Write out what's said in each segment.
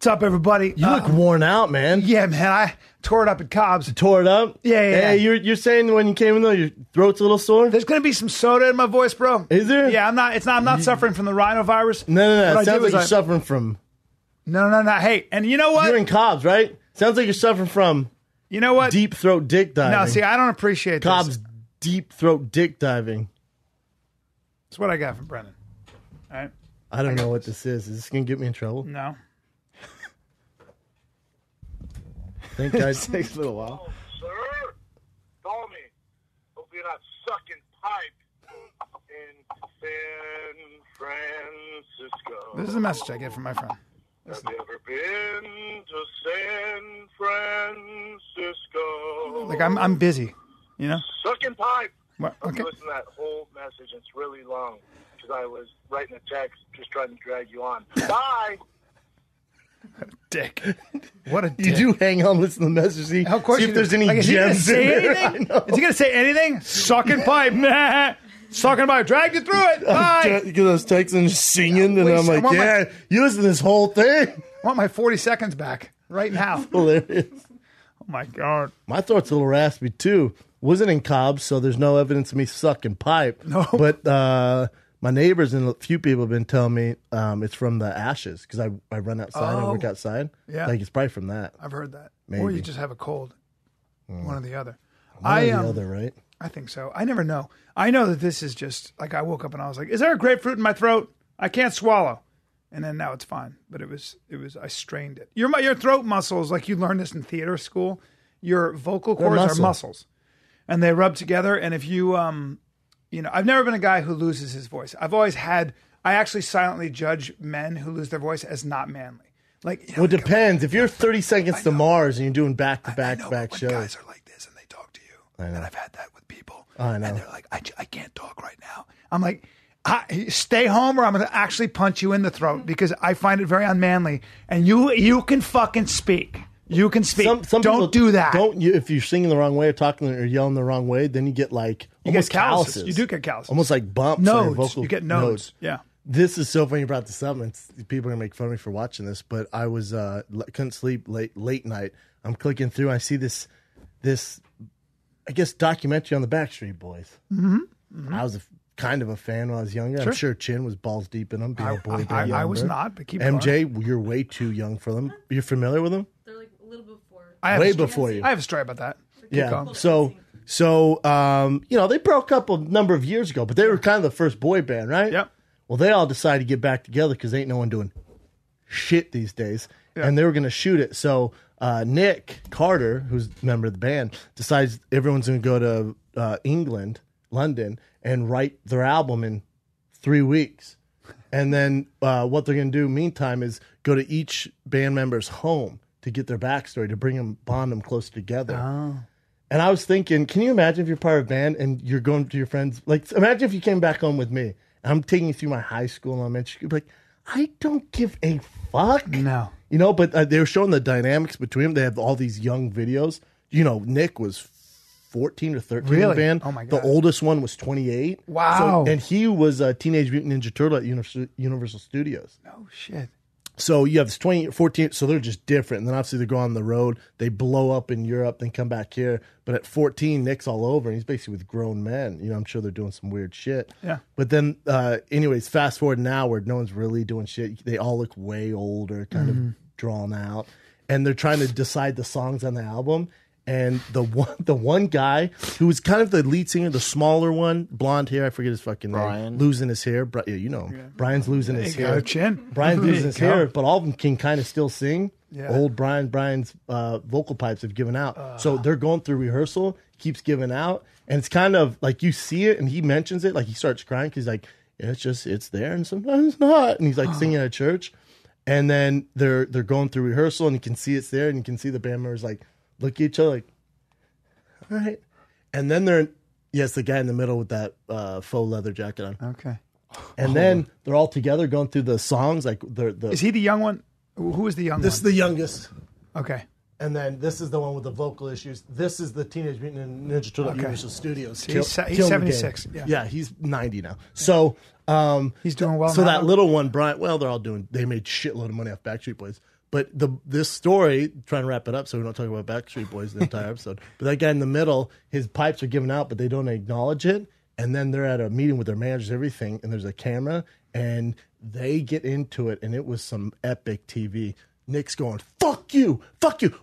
What's up, everybody? You look worn out, man. Yeah, man. I tore it up at Cobb's. You tore it up? Yeah. Hey, you're saying when you came in, though, your throat's a little sore? There's going to be some soda in my voice, bro. Is there? Yeah, I'm not suffering from the rhinovirus. No. It sounds like you're suffering from... No. Hey, and you know what? You're in Cobb's, right? Sounds like you're suffering from... You know what? Deep throat dick diving. No, see, I don't appreciate Cobb's deep throat dick diving. That's what I got from Brennan. All right. I don't know what this is. Is this going to get me in trouble? No. Think guys takes a little while. Oh, sir, call me. Hope you're not sucking pipe in San Francisco. This is a message I get from my friend. Have you ever been to San Francisco? Like I'm busy, you know. Sucking pipe. What? Okay. Listen to that whole message. It's really long because I was writing a text just trying to drag you on. Bye. Dick. What a dick. You do hang on, listen to the message. See if there's any gems in there. Is he going to say anything? Sucking pipe. Nah. Sucking pipe. Drag you through it. Bye. You get those texts and just singing, and I'm like, yeah, you listen to this whole thing. I want my 40 seconds back right now. Hilarious. Oh, my God. My throat's a little raspy, too. Wasn't in Cobb's, so there's no evidence of me sucking pipe. No. But my neighbors and a few people have been telling me it's from the ashes because I run outside and work outside. Yeah. Like it's probably from that. I've heard that. Maybe. Or you just have a cold. One or the other. One or the other, right? I think so. I never know. I know that this is just like I woke up and I was like, is there a grapefruit in my throat? I can't swallow. And then now it's fine. But it was I strained it. Your throat muscles, like you learned this in theater school, your vocal cords are muscles. And they rub together. And if you I've never been a guy who loses his voice. I actually silently judge men who lose their voice as not manly. Like, well, it depends. If you're 30 Seconds to Mars and you're doing back-to-back shows. Guys are like this and they talk to you. And I've had that with people. I know. And they're like, I can't talk right now. I'm like, stay home or I'm going to actually punch you in the throat because I find it very unmanly. And you can fucking speak. You can speak. Some don't do that. If you're singing the wrong way or talking or yelling the wrong way, then you get like almost calluses. You do get calluses. Almost like bumps. Nodes. You get nodes. Yeah. This is so funny you brought this up. And people are going to make fun of me for watching this, but I was couldn't sleep late night. I'm clicking through. I see this I guess documentary on the Backstreet Boys. Mm-hmm. I was kind of a fan when I was younger. Sure. I'm sure Chin was balls deep in them, being a boy band. I was not, but keep MJ, going. You're way too young for them. You're familiar with them? They're like a little before. Way before you. I have a story about that. Yeah. So they broke up a number of years ago, but they were kind of the first boy band, right? Yep. Well, they all decided to get back together because ain't no one doing shit these days. Yeah. And they were going to shoot it. So Nick Carter, who's a member of the band, decides everyone's going to go to England, London, and write their album in 3 weeks. And then what they're going to do meantime is go to each band member's home to get their backstory, to bond them closer together. Oh. And I was thinking, can you imagine if you're part of a band and you're going to your friends? Like, imagine if you came back home with me. I'm taking you through my high school and elementary school. Like, I don't give a fuck. No. But they were showing the dynamics between them. They have all these young videos. Nick was 14 or 13 in the band. Oh, my God. The oldest one was 28. Wow. And he was a Teenage Mutant Ninja Turtle at Universal Studios. Oh, shit. So you have this 20, 14, so they're just different. And then obviously they go on the road. They blow up in Europe, then come back here. But at 14, Nick's all over, and he's basically with grown men. I'm sure they're doing some weird shit. Yeah. But then, anyways, fast forward now where no one's really doing shit. They all look way older, kind of drawn out. And they're trying to decide the songs on the album. And the one guy who was kind of the lead singer, the smaller one, blonde hair, I forget his fucking name, losing his hair. Yeah, you know him. Yeah. Brian's losing his hair. Brian's losing his hair, but all of them can kind of still sing. Yeah. Old Brian's vocal pipes have given out. So they're going through rehearsal, keeps giving out. And it's kind of like you see it and he mentions it, like he starts crying because he's like, yeah, it's there and sometimes it's not. And he's like singing at church. And then they're going through rehearsal and you can see it's there and you can see the band members like, look at each other like, all right. And then the guy in the middle with that faux leather jacket on. Okay. And then they're all together going through the songs. Like Is he the young one? Who is the young one? This is the youngest. Okay. And then this is the one with the vocal issues. This is the Teenage Mutant Ninja Turtle Universal Studios. So he's 76. Yeah, he's 90 now. Yeah. So he's doing well. So that little one, Bryan, well, they made shitload of money off Backstreet Boys. But this story, trying to wrap it up so we don't talk about Backstreet Boys the entire episode, but that guy in the middle, his pipes are giving out, but they don't acknowledge it. And then they're at a meeting with their managers, everything, and there's a camera, and they get into it, and it was some epic TV. Nick's going, fuck you.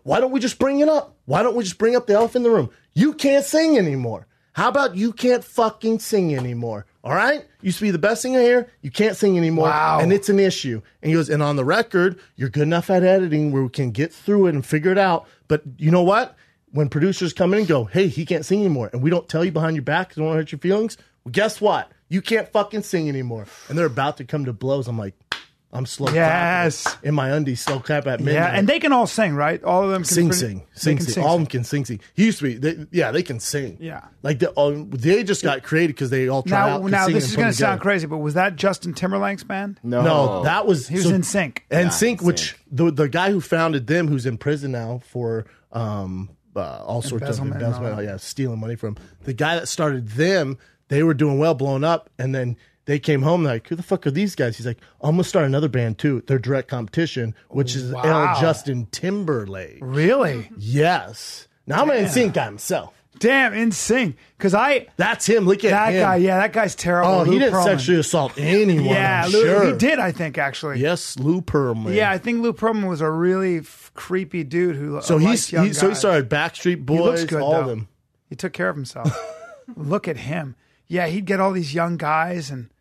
Why don't we just bring it up? Why don't we just bring up the elephant in the room? You can't sing anymore. How about you can't fucking sing anymore? All right? Used to be the best singer here. You can't sing anymore. Wow. And it's an issue. And he goes, and on the record, you're good enough at editing where we can get through it and figure it out. But you know what? When producers come in and go, hey, he can't sing anymore, and we don't tell you behind your back because we don't want to hurt your feelings, well, guess what? You can't fucking sing anymore. And they're about to come to blows. I'm like, I'm slow clapping in my undies, slow clap at midnight. Yeah, and they can all sing, right? All of them can sing. All of them can sing. He used to be, they can sing. Yeah. Like, they just got created because they all tried out. Now, this is going to sound crazy, but was that Justin Timberlake's band? No, that was... He was in Sync. NSYNC, which the guy who founded them, who's in prison now for all sorts of embezzlement, stealing money from the guy that started them, they were doing well, blowing up, and then... They came home like, who the fuck are these guys? He's like, I'm going to start another band too. Their direct competition, which is Justin Timberlake. Really? Yes. Now I'm in sync guy himself. Damn, in sync. Because that's him. Look at that him. guy. Yeah, that guy's terrible. Oh, Lou he didn't Pearlman. sexually assault anyone. Yeah, I'm sure. he did, I think, actually. Yes, Lou Pearlman. Yeah, I think Lou Pearlman was a really creepy dude who so liked young guys. So he started Backstreet Boys, he looks good, all though. of them. He took care of himself. Look at him. Yeah, he'd get all these young guys and...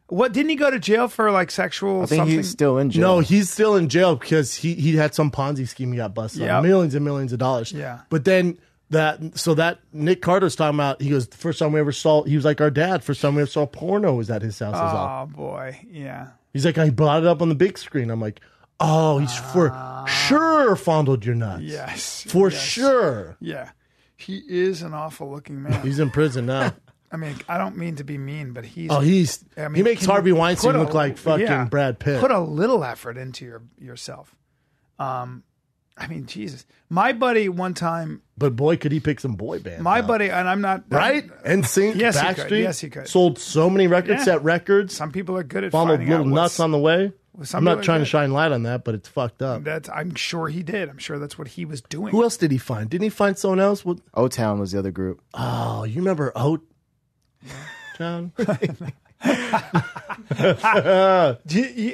What, didn't he go to jail for like sexual I think something? he's still in jail. No, he's still in jail because he had some Ponzi scheme he got busted on. Millions and millions of dollars. Yeah. But then that Nick Carter's talking about, he goes, the first time we ever saw, he was like our dad, first time we ever saw porno was at his house. Oh, boy. Yeah. He's like, I brought it up on the big screen. I'm like, oh, he's for sure fondled your nuts. Yes. For sure. Yeah. He is an awful looking man. He's in prison now. I mean, I don't mean to be mean, but he makes Harvey Weinstein look like fucking Brad Pitt. Put a little effort into yourself. I mean, Jesus. My buddy one time. But boy, could he pick some boy bands. My buddy, and I'm not. Right? NSYNC, yes, Backstreet. Yes, he could. Sold so many records, set records. Some people are good at finding finding little nuts on the way. I'm not trying to shine light on that, but it's fucked up. I'm sure he did. I'm sure that's what he was doing. Who else did he find? Didn't he find someone else? O-Town was the other group. Oh, you remember O-Town? I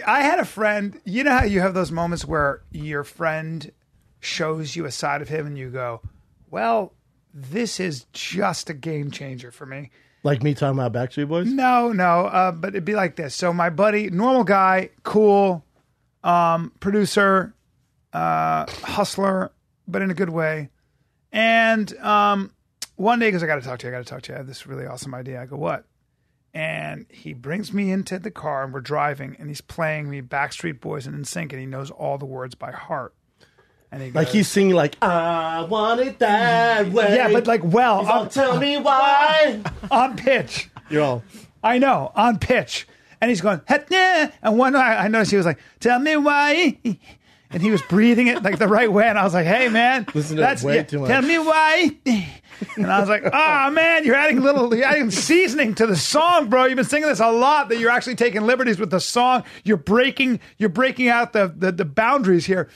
had a friend. You know how you have those moments where your friend shows you a side of him and you go, well, this is just a game changer for me. Like me talking about Backstreet Boys? No, but it'd be like this. So my buddy, normal guy, cool, producer, hustler, but in a good way. And one day he goes, I got to talk to you. I have this really awesome idea. I go, what? And he brings me into the car and we're driving and he's playing me Backstreet Boys and NSYNC and he knows all the words by heart. And he goes, like he's singing like, I want it that way. Yeah, but like, tell me why. On pitch. You're all. I know, on pitch. And he's going, and one night I noticed he was like, tell me why. And he was breathing it like the right way. And I was like, hey, man. Listen to that way too much. Tell me why. And I was like, oh, man, you're adding seasoning to the song, bro. You've been singing this a lot that you're actually taking liberties with the song. You're breaking out the boundaries here.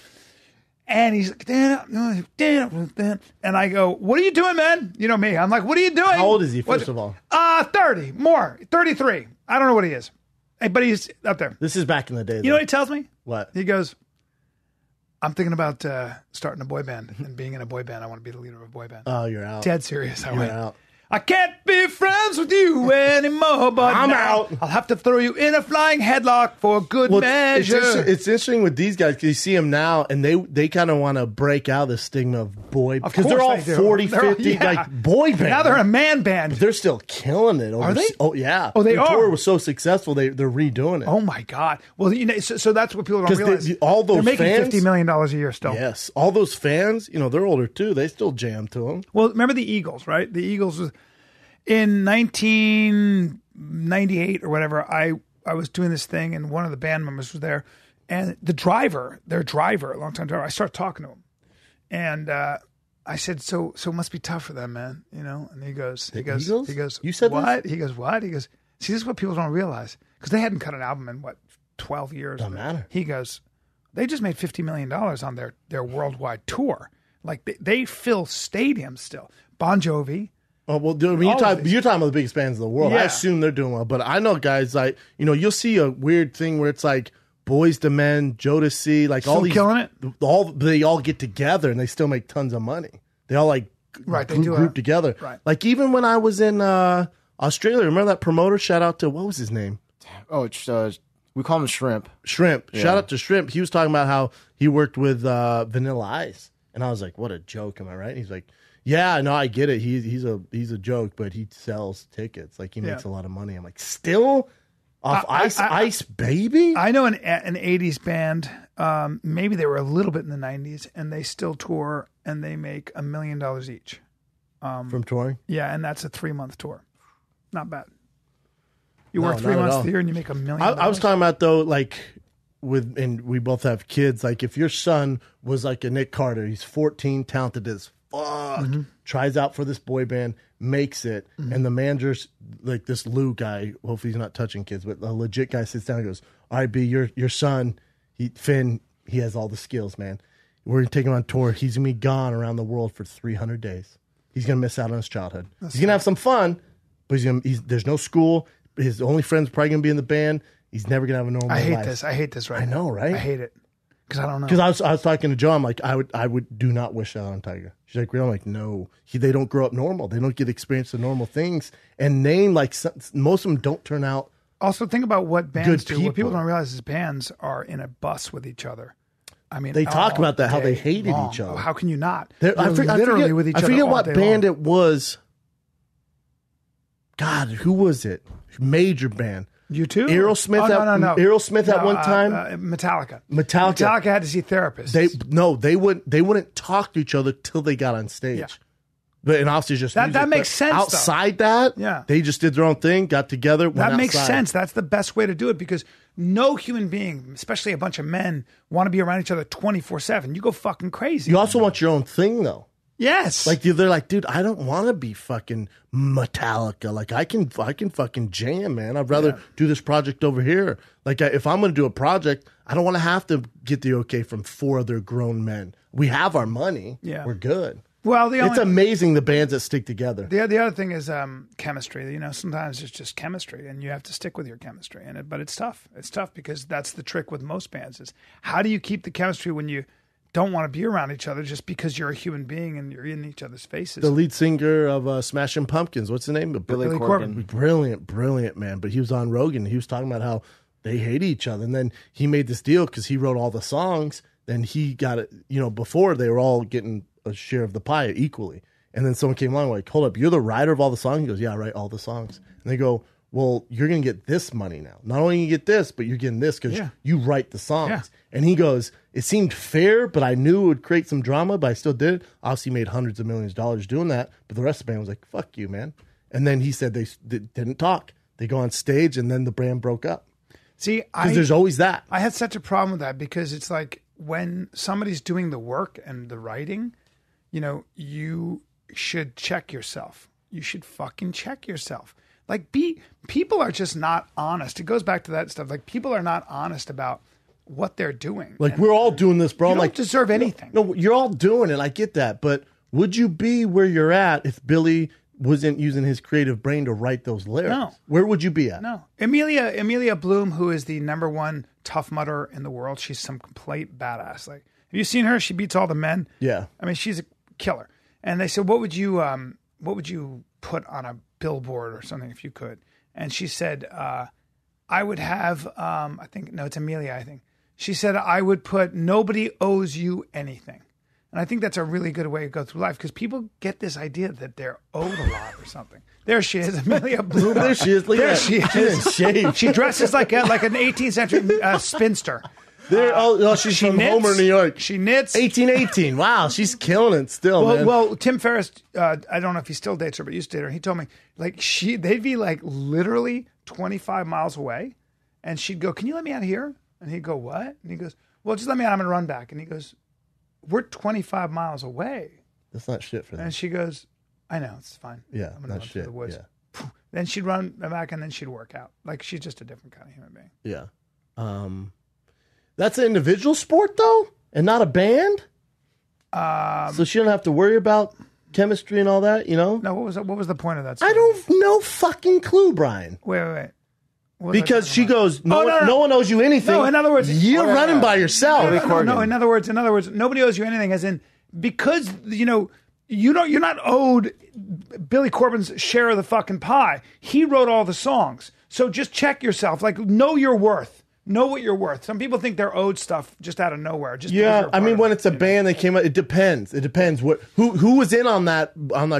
And he's like, and I go, what are you doing, man? You know me. I'm like, what are you doing? How old is he, first of all? 30, more, 33. I don't know what he is. But he's up there. This is back in the day. You know what he tells me? What? He goes, I'm thinking about starting a boy band and being in a boy band. I want to be the leader of a boy band. Oh, you're out. Dead serious. You're out. I can't be friends with you anymore, but I'm out. I'll have to throw you in a flying headlock for good measure. It's interesting with these guys because you see them now and they kind of want to break out the stigma of boy because they're all 40, 50, like boy band. Now they're a man band. But they're still killing it. Are they? Oh, yeah. Oh, they the are. tour was so successful, they're redoing it. Oh, my God. Well, you know, so that's what people don't realize. All those they're making fans, $50 million a year still. Yes. All those fans, they're older too. They still jam to them. Well, remember the Eagles, right? The Eagles was... In 1998 or whatever, I was doing this thing and one of the band members was there. And their driver, a long-time driver, I started talking to him. And I said, so it must be tough for them, man. And he goes, You said what? This? He goes, what? He goes, see, this is what people don't realize. Because they hadn't cut an album in, 12 years. Doesn't matter. He goes, They just made $50 million on their worldwide tour. Like they fill stadiums still. Bon Jovi. Oh, well, dude, you're talking about the biggest bands in the world. Yeah. I assume they're doing well. But I know guys like, you'll see a weird thing where it's like Boyz II Men, Jodeci, like Still all these. killing it? They all get together and they still make tons of money. They all like group together. Right. Like even when I was in Australia, remember that promoter? Shout out to, what was his name? Oh, it's, we call him Shrimp. Shrimp. Yeah. Shout out to Shrimp. He was talking about how he worked with Vanilla Ice. And I was like, what a joke, am I right? And he's like, yeah, no, I get it. He's a joke, but he sells tickets. Like he makes a lot of money. I'm like, still off Ice Baby? I know an 80s band. Maybe they were a little bit in the 90s, and they still tour, and they make $1 million each. From touring? Yeah, and that's a 3-month tour. Not bad. You work 3 months of the year, and you make $1 million. I was talking about, though, like, and we both have kids. Like, if your son was like a Nick Carter, he's 14, talented as fuck, tries out for this boy band, makes it, and the manager's like this Lou guy, hopefully he's not touching kids, but a legit guy sits down and goes, all right, B, your son, Finn, he has all the skills, man. We're going to take him on tour. He's going to be gone around the world for 300 days. He's going to miss out on his childhood. He's going to have some fun, but there's no school. His only friend's probably going to be in the band. He's never going to have a normal life. I hate this right now. I know, right? I hate it. Because I don't know. Because I was talking to Joe. I'm like, I would do not wish that on Tiger. She's like, really? I'm like, no. They don't grow up normal. They don't get experience the normal things. And name, like, most of them don't turn out. Also, think about what bands do. People. What people don't realize is bands are in a bus with each other. I mean, they talk about that, how they hated each other. Oh, how can you not? I forget, with each other. I forget what band long. it was. God, who was it? Major band. U2? Aerosmith. No. Aerosmith at one time. Metallica. Metallica had to see therapists. They wouldn't talk to each other till they got on stage. Yeah. But and obviously just that makes sense. Outside that, they just did their own thing, got together. That makes sense. That's the best way to do it because no human being, especially a bunch of men, want to be around each other 24/7. You go fucking crazy. You also want your own thing though. Yes. Like they're like, dude, I don't want to be fucking Metallica. Like I can fucking jam, man. I'd rather do this project over here. Like if I'm going to do a project, I don't want to have to get the okay from 4 other grown men. We have our money. Yeah. We're good. Well, it's amazing the bands that stick together. The other thing is chemistry. Sometimes it's just chemistry, and you have to stick with your chemistry. But it's tough. It's tough because that's the trick with most bands is how do you keep the chemistry when you don't want to be around each other just because you're a human being and you're in each other's faces. The lead singer of Smashing Pumpkins, what's the name? Billy Corgan. Brilliant, man. But he was on Rogan. He was talking about how they hate each other. And then he made this deal because he wrote all the songs. Then he got it, before they were all getting a share of the pie equally. And then someone came along like, hold up, you're the writer of all the songs? He goes, yeah, I write all the songs. And they go, well, you're going to get this money now. Not only you get this, but you're getting this because you write the songs. Yeah. And he goes, it seemed fair, but I knew it would create some drama, but I still did it. Obviously made hundreds of millions of dollars doing that. But the rest of the band was like, fuck you, man. And then he said they didn't talk. They go on stage and then the band broke up. See, because there's always that. I had such a problem with that because it's like when somebody's doing the work and the writing, you should check yourself. You should fucking check yourself. Like people are just not honest. It goes back to that stuff. Like people are not honest about what they're doing. Like we're all doing this, bro. You don't deserve anything. No, you're all doing it. I get that. But would you be where you're at if Billy wasn't using his creative brain to write those lyrics? No. Where would you be at? No. Amelia Bloom, who is the #1 tough mudder in the world, she's some complete badass. Like, have you seen her? She beats all the men. Yeah. I mean, she's a killer. And they said, what would you put on a billboard or something if you could? And she said, I would have, it's Amelia, I think. She said, I would put, nobody owes you anything. And I think that's a really good way to go through life because people get this idea that they're owed a lot or something. There she is, Amelia Bloom. There she is. There she is. She dresses like an 18th century spinster. She's from knits, Homer, New York. She knits. 1818. Wow, she's killing it still, man. Well, Tim Ferriss, I don't know if he still dates her, but used to date her. He told me, like, they'd be like literally 25 miles away, and she'd go, "Can you let me out of here?" And he'd go, "What?" And he goes, "Well, just let me out. I'm going to run back." And he goes, "We're 25 miles away." That's not shit for them. And she goes, "I know, it's fine. Yeah, I'm going to run shit. through the woods." Yeah. Then she'd run back, and then she'd work out. Like, she's just a different kind of human being. Yeah. That's an individual sport, though, and not a band? So she don't have to worry about chemistry and all that, you know? No, what was the point of that story? I don't know fucking clue, Brian. Wait. What was I Because talking she about? goes, no one owes you anything. No, in other words, you're running by yourself. No, in other words, nobody owes you anything. As in, because you're not owed Billy Corben's share of the fucking pie. He wrote all the songs, so just check yourself. Like, know your worth. Know what you're worth. Some people think they're owed stuff just out of nowhere. Just Yeah, I mean, when it's a band that came out, it depends. It depends who was in on that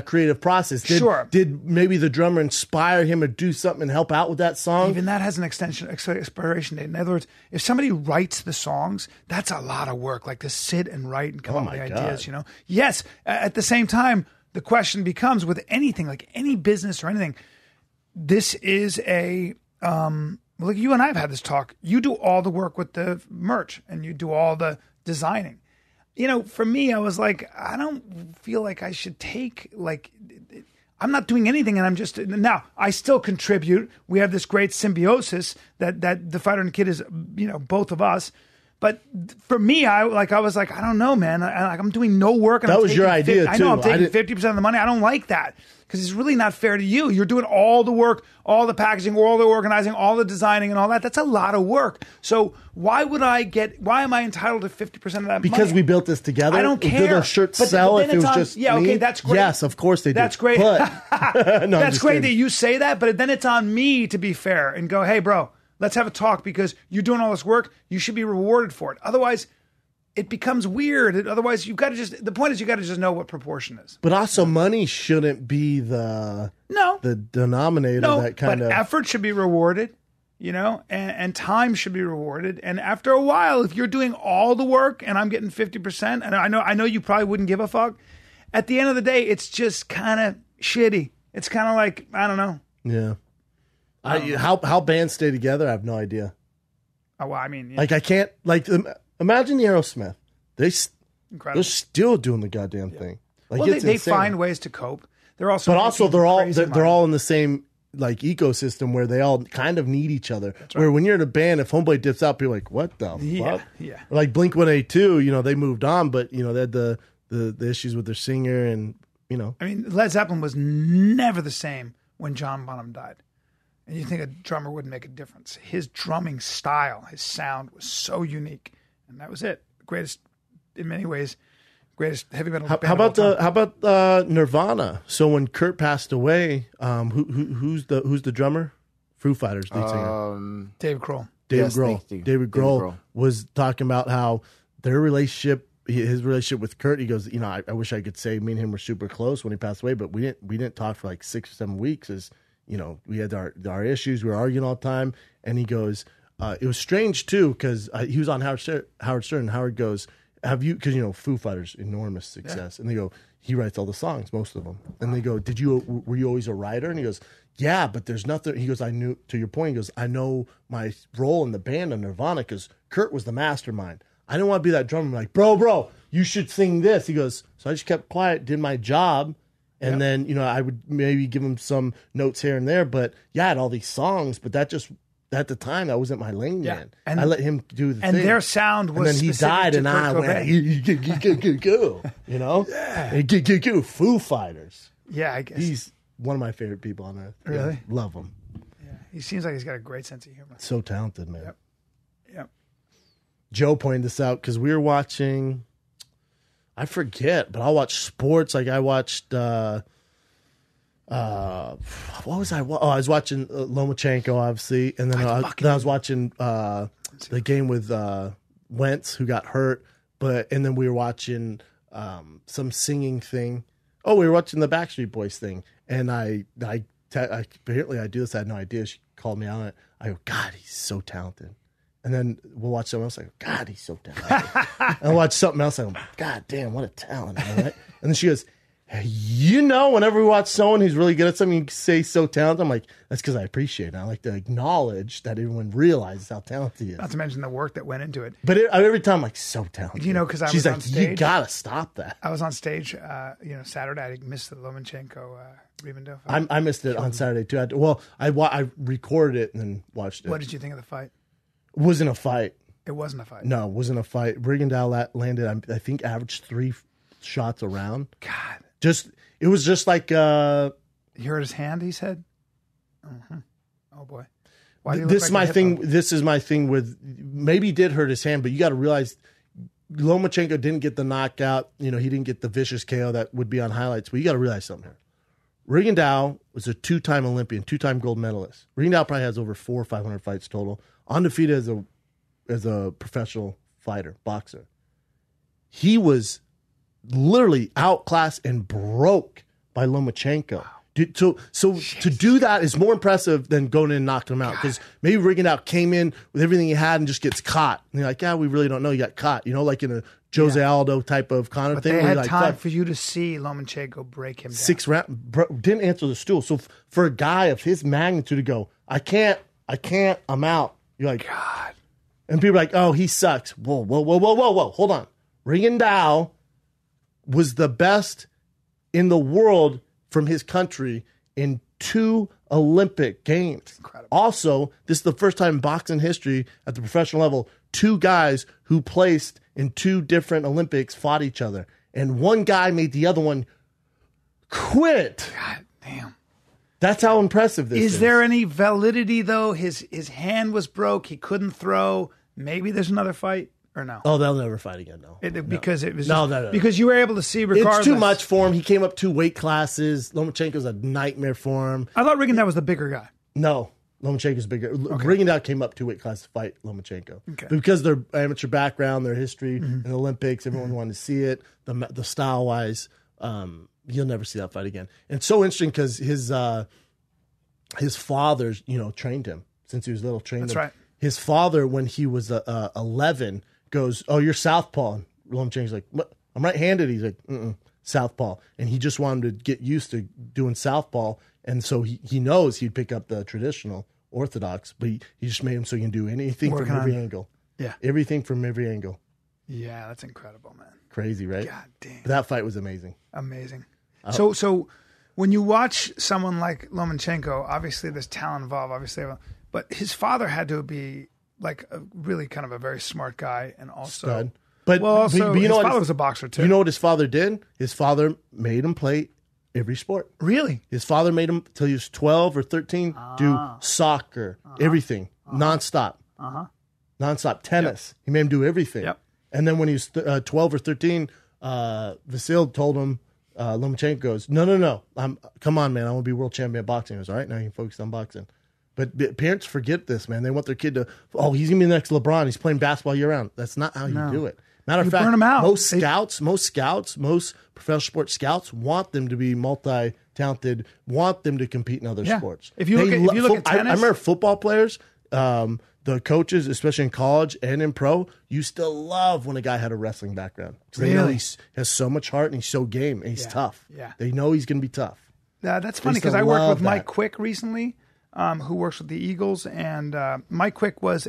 creative process. Did maybe the drummer inspire him to do something and help out with that song? Even that has an expiration date. In other words, if somebody writes the songs, that's a lot of work. Like to sit and write and come up with the ideas. You know. Yes. At the same time, the question becomes with anything, like any business or anything. This is a. Look, you and I have had this talk. You do all the work with the merch and you do all the designing. You know, for me, I was like, I don't feel like I should take, like, I'm not doing anything and I'm just, now, I still contribute. We have this great symbiosis that the Fighter and Kid is, both of us. But for me, I was like, I don't know, man. I'm doing no work. And that was your idea, too. I know, I'm taking 50% of the money. I don't like that. Because it's really not fair to you. You're doing all the work, all the packaging, all the organizing, all the designing and all that. That's a lot of work. So why am I entitled to 50% of that because money? we built this together? I don't care. Did our shirts sell if it was just yeah, me? okay, that's great. Yes, of course they do. That's great. But, no, that's great that you say that, but then it's on me to be fair and go, hey, bro, let's have a talk because you're doing all this work. You should be rewarded for it. Otherwise, it becomes weird. Otherwise, the point is you got to just know what proportion is. But also money shouldn't be the denominator that kind of. But effort should be rewarded, and time should be rewarded. And after a while, if you're doing all the work and I'm getting 50%, and I know you probably wouldn't give a fuck, at the end of the day, it's just kind of shitty. It's kind of like, I don't know. Yeah. How bands stay together, I have no idea. Oh, well, I mean. Like, I can't, imagine the Aerosmith. They're Incredible. still doing the goddamn thing. Like, well, they find ways to cope. They're also, they're all in the same ecosystem where they all kind of need each other. Right. Where when you're in a band, if Homeboy dips out, people are like, what the fuck? Yeah. Like Blink-182, they moved on, but they had the issues with their singer and I mean, Led Zeppelin was never the same when John Bonham died. And you think a drummer wouldn't make a difference. His drumming style, his sound was so unique. And that was it. Greatest, in many ways, greatest heavy metal band How about Nirvana? So when Kurt passed away, who's the drummer? Foo Fighters lead singer. Dave Grohl. David Grohl was talking about how their relationship, his relationship with Kurt. He goes, I wish I could say me and him were super close when he passed away, but we didn't talk for like 6 or 7 weeks. We had our issues. We were arguing all the time. And he goes, it was strange too, because he was on Howard Stern. And Howard goes, have you, because Foo Fighters, enormous success. Yeah. And they go, he writes all the songs, most of them. And they go, were you always a writer? And he goes, yeah, but there's nothing. He goes, I knew, to your point, he goes, I know my role in the band of Nirvana because Kurt was the mastermind. I didn't want to be that drummer like, bro, you should sing this. He goes, so I just kept quiet, did my job. And then, I would maybe give him some notes here and there. But yeah, I had all these songs, but that just, at the time, that wasn't my lane, man. And I let him do the thing. And their sound was and then he died, and I went, go. Go. Foo Fighters. Yeah, I guess. He's one of my favorite people on earth. Really? Yeah, love him. Yeah, he seems like he's got a great sense of humor. So talented, man. Yep. Joe pointed this out because we were watching... I forget, but I'll watch sports. Like I watched, what was I? I was watching Lomachenko, obviously, and then I was watching the game with Wentz, who got hurt. And then we were watching some singing thing. Oh, we were watching the Backstreet Boys thing, and I apparently I do this. I had no idea. She called me out on it. I go, God, he's so talented. And then we'll watch something else. I go, God, he's so talented. And I'll watch something else. I go, God damn, what a talent. Right? And then she goes, whenever we watch someone who's really good at something, you say so talented. I'm like, that's because I appreciate it. I like to acknowledge that everyone realizes how talented he is. Not to mention the work that went into it. But every time I'm like, so talented. Because I was She's on like, stage. You got to stop that. I was on stage, Saturday. I missed the Lomachenko Rivendell. I missed it on Saturday, too. I recorded it and then watched it. What did you think of the fight? It wasn't a fight. It wasn't a fight. No, it wasn't a fight. Rigondeaux landed, I think, averaged 3 shots a round. God. It was just like... He hurt his hand, he said? Mm-hmm. Oh, boy. Why do you look This like is my a thing. hippo? This is my thing with... Maybe he did hurt his hand, but you got to realize Lomachenko didn't get the knockout. He didn't get the vicious KO that would be on highlights. But you got to realize something here. Rigondeaux was a 2-time Olympian, 2-time gold medalist. Rigondeaux probably has over 400 or 500 fights total. Undefeated as a professional fighter, boxer. He was literally outclassed and broke by Lomachenko. Wow. So to do that is more impressive than going in and knocking him out. Because maybe Rigondeaux came in with everything he had and just gets caught. And you're like, we really don't know. You got caught. Like in a Jose Aldo type of kind of but thing. They had like, time for you to see Lomachenko break him down. 6 rounds. Didn't answer the stool. So for a guy of his magnitude to go, I can't, I'm out. You're like, God. And people are like, oh, he sucks. Whoa. Hold on. Rigondeaux was the best in the world from his country in 2 Olympic Games. Incredible. Also, this is the first time in boxing history at the professional level, 2 guys who placed in 2 different Olympics fought each other. And one guy made the other one quit. God damn. That's how impressive this is. Is there any validity, though? His hand was broke. He couldn't throw. Maybe there's another fight or no? Oh, they'll never fight again, no. Because it was No. Because you were able to see regardless. It's too much for him. He came up 2 weight classes. Lomachenko's a nightmare for him. I thought Rigondeaux was the bigger guy. No. Lomachenko's bigger. Okay. Rigondeaux came up 2 weight classes to fight Lomachenko. Okay. But because their amateur background, their history in the Olympics, everyone wanted to see it. The style-wise, you'll never see that fight again. And it's so interesting because his father, trained him since he was little. That's right. His father, when he was 11, goes, "Oh, you're southpaw." And Lomachenko's like, "What? I'm right-handed." He's like, "Southpaw." And he just wanted to get used to doing southpaw, and so he knows he'd pick up the traditional orthodox, but he just made him so he can do anything from every angle. Yeah, everything from every angle. Yeah, that's incredible, man. Crazy, right? God damn. But that fight was amazing. Amazing. So when you watch someone like Lomachenko, obviously there's talent involved, obviously, but his father had to be like a really kind of a very smart guy, and also, Stud. But also you his know father was a boxer too. You know what his father did? His father made him play every sport. Really? His father made him till he was 12 or 13 do soccer, everything, nonstop, nonstop tennis. Yep. He made him do everything. Yep. And then when he was 12 or 13, Vasil told him, Lomachenko goes, no, come on, man, I want to be world champion of boxing. He goes, all right, now you can focus on boxing. But parents forget this, man. They want their kid to, he's going to be the next LeBron. He's playing basketball year-round. That's not how you do it. Matter of fact, burn 'em out. most professional sports scouts want them to be multi-talented, want them to compete in other sports. If you look at tennis. I remember football players, the coaches, especially in college and in pro, used to love when a guy had a wrestling background. Because they know he has so much heart and he's so game and he's tough. Yeah. They know he's going to be tough. That's funny because I worked with Mike Quick recently, who works with the Eagles, and Mike Quick was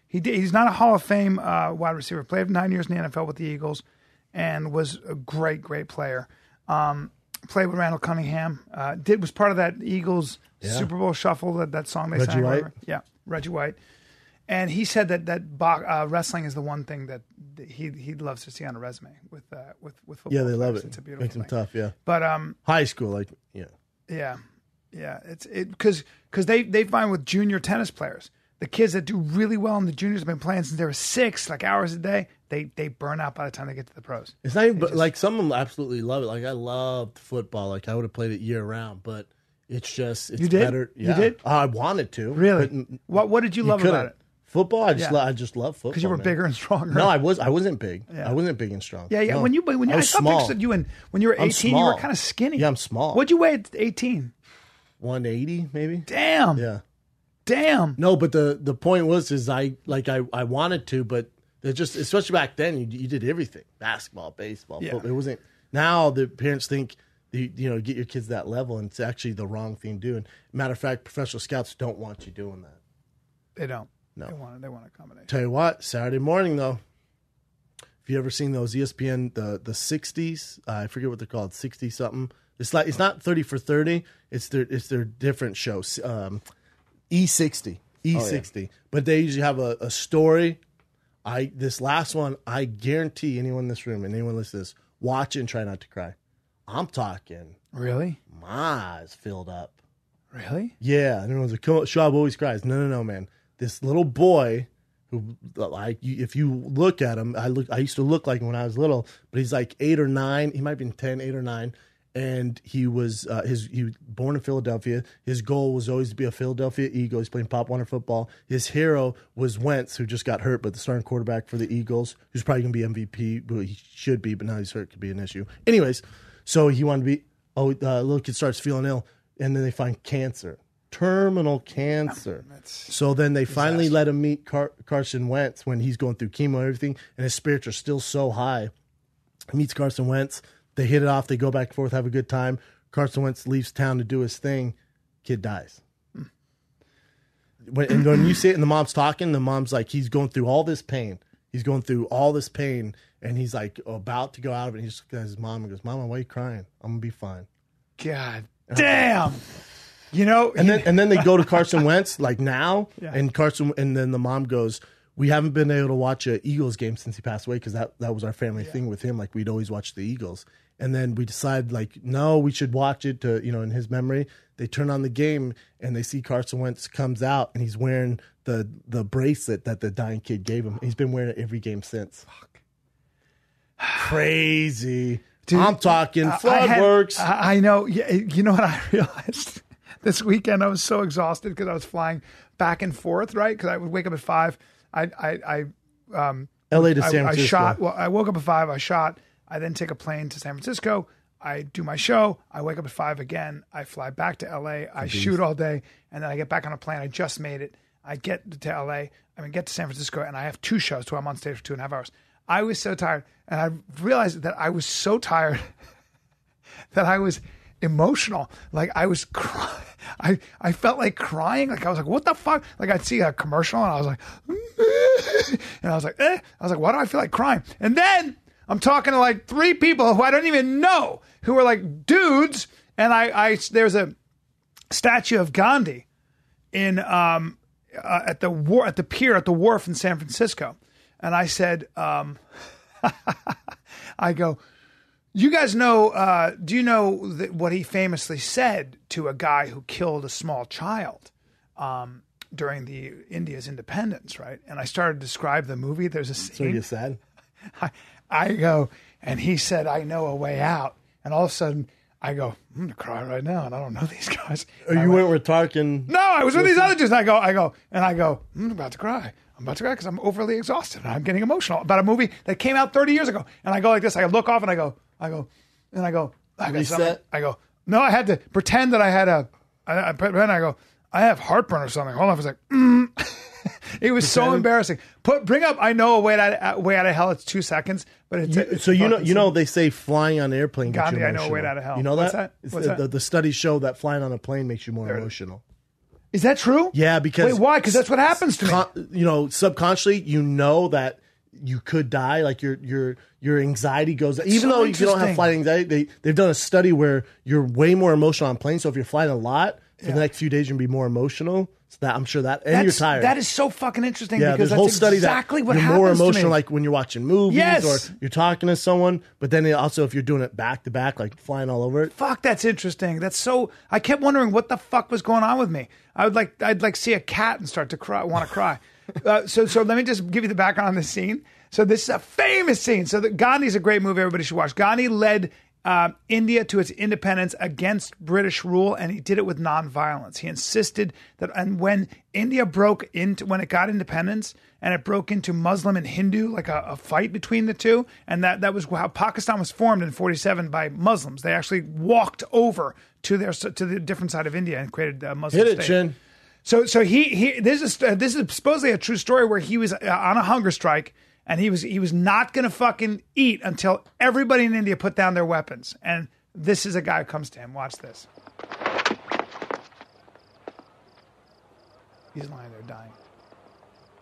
he's not a Hall of Fame wide receiver. Played 9 years in the NFL with the Eagles, and was a great player. Played with Randall Cunningham. Was part of that Eagles Super Bowl shuffle, that song they sang. White? Yeah, Reggie White. And he said that wrestling is the one thing that he loves to see on a resume with football. Yeah, they love players. it. It's a beautiful Makes them thing. tough. Yeah, but high school, Yeah. It's because they find with junior tennis players, the kids that do really well in the juniors have been playing since they were 6, like hours a day. They burn out by the time they get to the pros. it's not even, but like some of them absolutely love it. Like I loved football. Like I would have played it year round, but it's You did? better. Yeah. You did? I wanted to. Really? What did you love couldn't. about it? Football. I just love football Because you were bigger and stronger. No, I wasn't big. Yeah. I wasn't big and strong. Yeah. No. When I saw small. pictures of you when you were 18, you were kind of skinny. Yeah, I'm small. What'd you weigh at 18? 180 maybe. Damn. Yeah. Damn. No, but the point was I wanted to, but it just, especially back then, you did everything: basketball, baseball. Football. It wasn't. Now the parents think get your kids that level, and it's actually the wrong thing to do. And matter of fact, professional scouts don't want you doing that. They don't. No. They want a combination. Tell you what, Saturday morning though. If you ever seen those ESPN the 60s, I forget what they're called, 60 something. It's not 30 for 30. It's their different shows. E60, E60. Oh, yeah. But they usually have a story This last one, I guarantee anyone in this room and anyone listening to this, watch it and try not to cry. I'm talking. Really? My eyes filled up. Really? Yeah. And everyone's like, Shab always cries. No, man. This little boy who, like, if you look at him, I used to look like him when I was little, but he's like 8 or 9. He might be 10, 8 or 9. And he was he was born in Philadelphia. His goal was always to be a Philadelphia Eagle. He's playing Pop Warner football. His hero was Wentz, who just got hurt, but the starting quarterback for the Eagles, who's probably going to be MVP. Well, he should be, but now he's hurt. Could be an issue. Anyways, so he wanted to be. The little kid starts feeling ill, and then they find cancer, terminal cancer. So then they finally let him meet Carson Wentz when he's going through chemo and everything, and his spirits are still so high. He meets Carson Wentz. They hit it off. They go back and forth, have a good time. Carson Wentz leaves town to do his thing. Kid dies. When you see it and the mom's talking, the mom's like, he's going through all this pain. He's going through all this pain, and he's like about to go out of it. And he just looks at his mom and goes, Mama, why are you crying? I'm going to be fine. God damn. You know, and then they go to Carson Wentz like now, and then the mom goes, we haven't been able to watch an Eagles game since he passed away because that was our family thing with him. Like we'd always watch the Eagles. And then we decided, like, no, we should watch it to, in his memory. They turn on the game and they see Carson Wentz comes out and he's wearing the bracelet that the dying kid gave him. He's been wearing it every game since. Fuck. Crazy. Dude, I'm talking flood works. I know. You know what I realized? This weekend I was so exhausted because I was flying back and forth, right? Because I would wake up at 5. LA to San Francisco. I woke up at 5. I shot. I then take a plane to San Francisco. I do my show. I wake up at 5 again. I fly back to LA. I shoot all day, and then I get back on a plane. I just made it. I get to LA. Get to San Francisco, and I have 2 shows. So I'm on stage for 2.5 hours. I was so tired, and I realized that I was so tired that I was emotional. Like I was crying. I felt like crying. Like I was like, what the fuck? Like I'd see a commercial, and I was like, and I was like, I was like, why do I feel like crying? And then I'm talking to like 3 people who I don't even know, who are like dudes. And there's a statue of Gandhi in at the pier at the wharf in San Francisco. And I said, I go, you guys know, do you know what he famously said to a guy who killed a small child during the India's independence, right? And I started to describe the movie. There's a scene. So you said? I go, and he said, I know a way out. And all of a sudden, I go, I'm going to cry right now, and I don't know these guys. Or you went with Tarkin. No, I was with these other dudes. And I go, I'm about to cry. I'm about to cry because I'm overly exhausted, and I'm getting emotional about a movie that came out 30 years ago. And I go like this. I look off, and I go, reset? I go, no, I had to pretend that I had I go, I have heartburn or something. Hold on for a sec. It was so embarrassing. Bring up I know a way out of hell. It's 2 seconds, but it's they say flying on an airplane gets you emotional. I know a way out of hell. You know that? What's that? The studies show that flying on a plane makes you more emotional. Is that true? Yeah, because wait, why? Because that's what happens to me. Subconsciously, that you could die. Like your anxiety goes. Even though you don't have flight anxiety, they've done a study where you're way more emotional on planes. So if you're flying a lot for the next few days, you're gonna be more emotional. So that I'm sure that, and you're tired. That is so fucking interesting. Yeah, because there's a whole that's study exactly that what you're happens more to emotional, me. like when you're watching movies Yes. or you're talking to someone. But then also if you're doing it back to back, like flying all over it. Fuck, that's interesting. That's so. I kept wondering what the fuck was going on with me. I'd see a cat and start to cry, want to cry. So let me just give you the background on this scene. So this is a famous scene. So Gandhi's a great movie. Everybody should watch. Gandhi led India to its independence against British rule, and he did it with nonviolence. He insisted that, and when India when it got independence, and it broke into Muslim and Hindu, like a fight between the two, and that was how Pakistan was formed in 1947 by Muslims. They actually walked over to the different side of India and created a Muslim state. Hit it, Chin. So this is supposedly a true story where he was on a hunger strike. And he was not going to fucking eat until everybody in India put down their weapons. And this is a guy who comes to him. Watch this. He's lying there dying.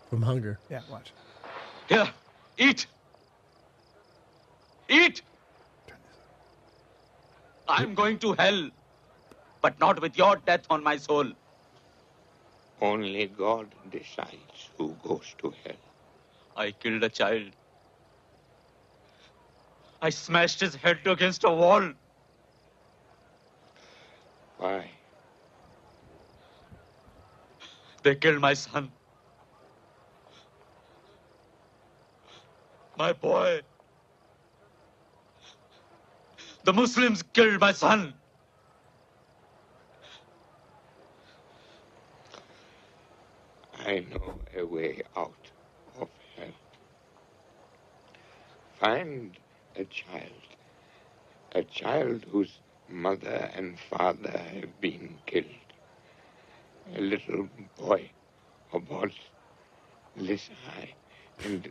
From hunger. Yeah, watch. Here, eat. Eat. I'm going to hell, but not with your death on my soul. Only God decides who goes to hell. I killed a child. I smashed his head against a wall. Why? They killed my son. My boy. The Muslims killed my son. I know a way out of hell. Find a child whose mother and father have been killed. A little boy about this high, and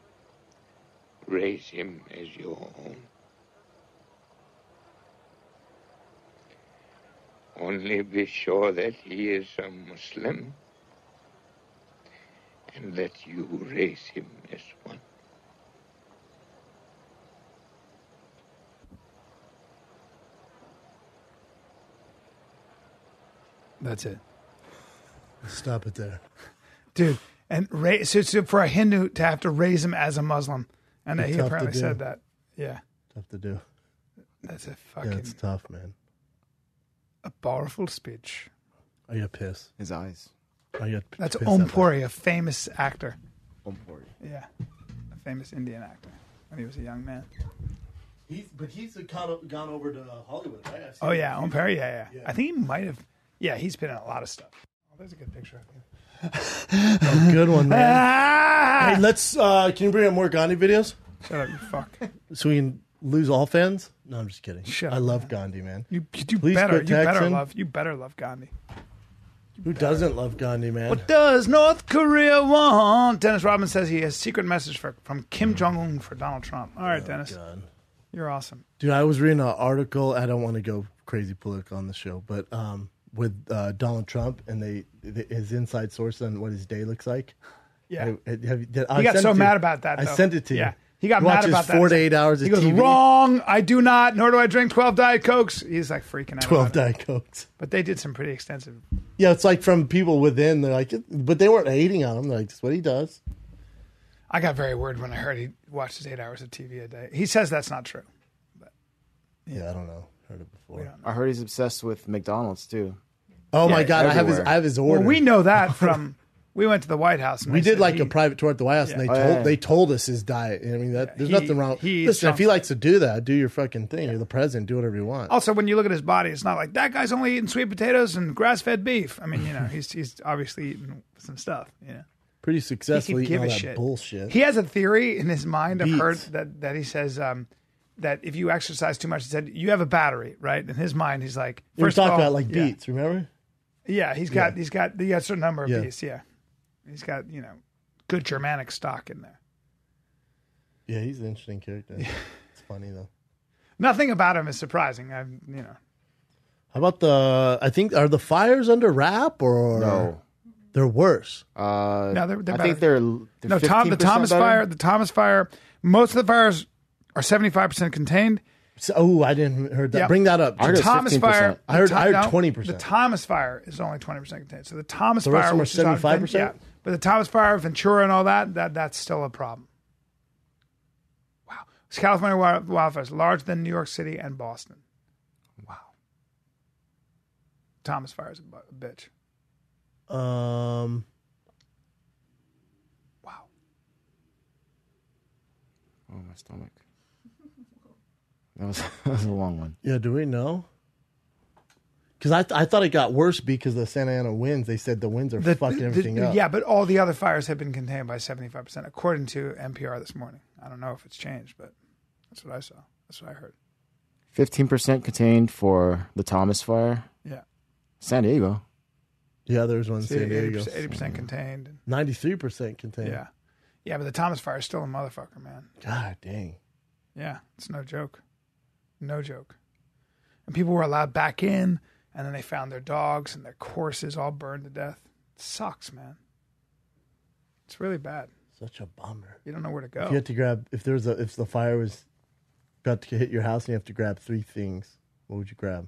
raise him as your own. Only be sure that he is a Muslim, and that you raise him as one. That's it. Stop it there. Dude, and so for a Hindu to have to raise him as a Muslim, and It's he tough apparently to do. said that. Yeah, Tough to do. that's a Yeah, fucking it's tough, man. a powerful speech. I get pissed. His eyes. I get That's pissed Om at that. Puri, a famous actor. Important. Yeah, a famous Indian actor when he was a young man. But he's gone over to Hollywood, right? I've seen Oh him yeah, a few Om Puri. times. Yeah. I think he might have. Yeah, he's been in a lot of stuff. Oh, there's a good picture of him. Oh, good one, man. Ah! Hey, let's. Can you bring up more Gandhi videos Shut up, you fuck. so we can lose all fans? No, I'm just kidding. Shut I up, love man. Gandhi, man. You Please better. quit texting. You better love Gandhi. Who doesn't love Gandhi, man? What does North Korea want? Dennis Rodman says he has a secret message from Kim Jong Un for Donald Trump. All right, Dennis, God. you're awesome. Dude, I was reading an article. I don't want to go crazy political on the show, but with Donald Trump and his inside source on what his day looks like. Yeah, I he got so mad about that. I though. sent it to you. Yeah, he got He mad watches about that. 4 to 8 hours of He goes, TV. wrong. I do not. Nor do I drink 12 Diet Cokes. He's like freaking out. 12 about it. Diet Cokes. But they did some pretty extensive. Yeah, it's like from people within. They're like, but they weren't hating on him. They're like, that's what he does. I got very worried when I heard he watches 8 hours of TV a day. He says that's not true. Yeah, I don't know. Heard it before. We don't know. I heard he's obsessed with McDonald's too. Oh my Yeah, God, everywhere. I have his order. Well, we know that from. We went to the White House. And We they did said like he- a private tour at the White House, and Yeah. they Oh, told yeah. they told us his diet. I mean, that there's he- nothing wrong. he eats Listen, if he something. likes to do that, do your fucking thing. You're the president. Do whatever you want. Also, when you look at his body, it's not like that guy's only eating sweet potatoes and grass-fed beef. I mean, he's obviously eating some stuff. Pretty He successful can eating give all a that shit. bullshit. He has a theory in his mind. I've heard Beets. that he says that if you exercise too much, he said you have a battery, right? In his mind, he's like, We first of talked all, about like yeah. beats. Remember? Yeah, he got a certain number of Yeah. beats. Yeah, he's got good Germanic stock in there. Yeah, he's an interesting character. It's funny though. Nothing about him is surprising. How about I think, are the fires under wrap or No. they're worse? No, they're I better. think they're No, the 15% Thomas better. fire. The Thomas fire. Most of the fires are 75% contained. Oh, I didn't heard that. Yeah. Bring that up. I heard The it's Thomas 15%. fire. I heard the Tho- no, 20%. The Thomas fire is only 20% contained. So the Thomas The rest fire, of them are which is out of 75%? Yeah, but the Thomas fire, Ventura, and all that's still a problem. Wow, it's California wildfires larger than New York City and Boston. Wow. Thomas fire is a bitch. Um, Wow. Oh, my stomach. That was a long one. yeah, do we know? Because I thought it got worse because of the Santa Ana winds. They said the winds are fucking everything up. Yeah, but all the other fires have been contained by 75%, according to NPR this morning. I don't know if it's changed, but that's what I saw. That's what I heard. 15% contained for the Thomas fire. Yeah. San Diego. Yeah, there's one in See, San Diego. 80% contained. 93% contained. Yeah. Yeah, but the Thomas fire is still a motherfucker, man. God dang. Yeah, it's no joke. No joke. And people were allowed back in, and then they found their dogs and their horses all burned to death. It sucks, man. It's really bad. Such a bummer. You don't know where to go. If you had to grab, if the fire was about to hit your house and you have to grab 3 things, what would you grab?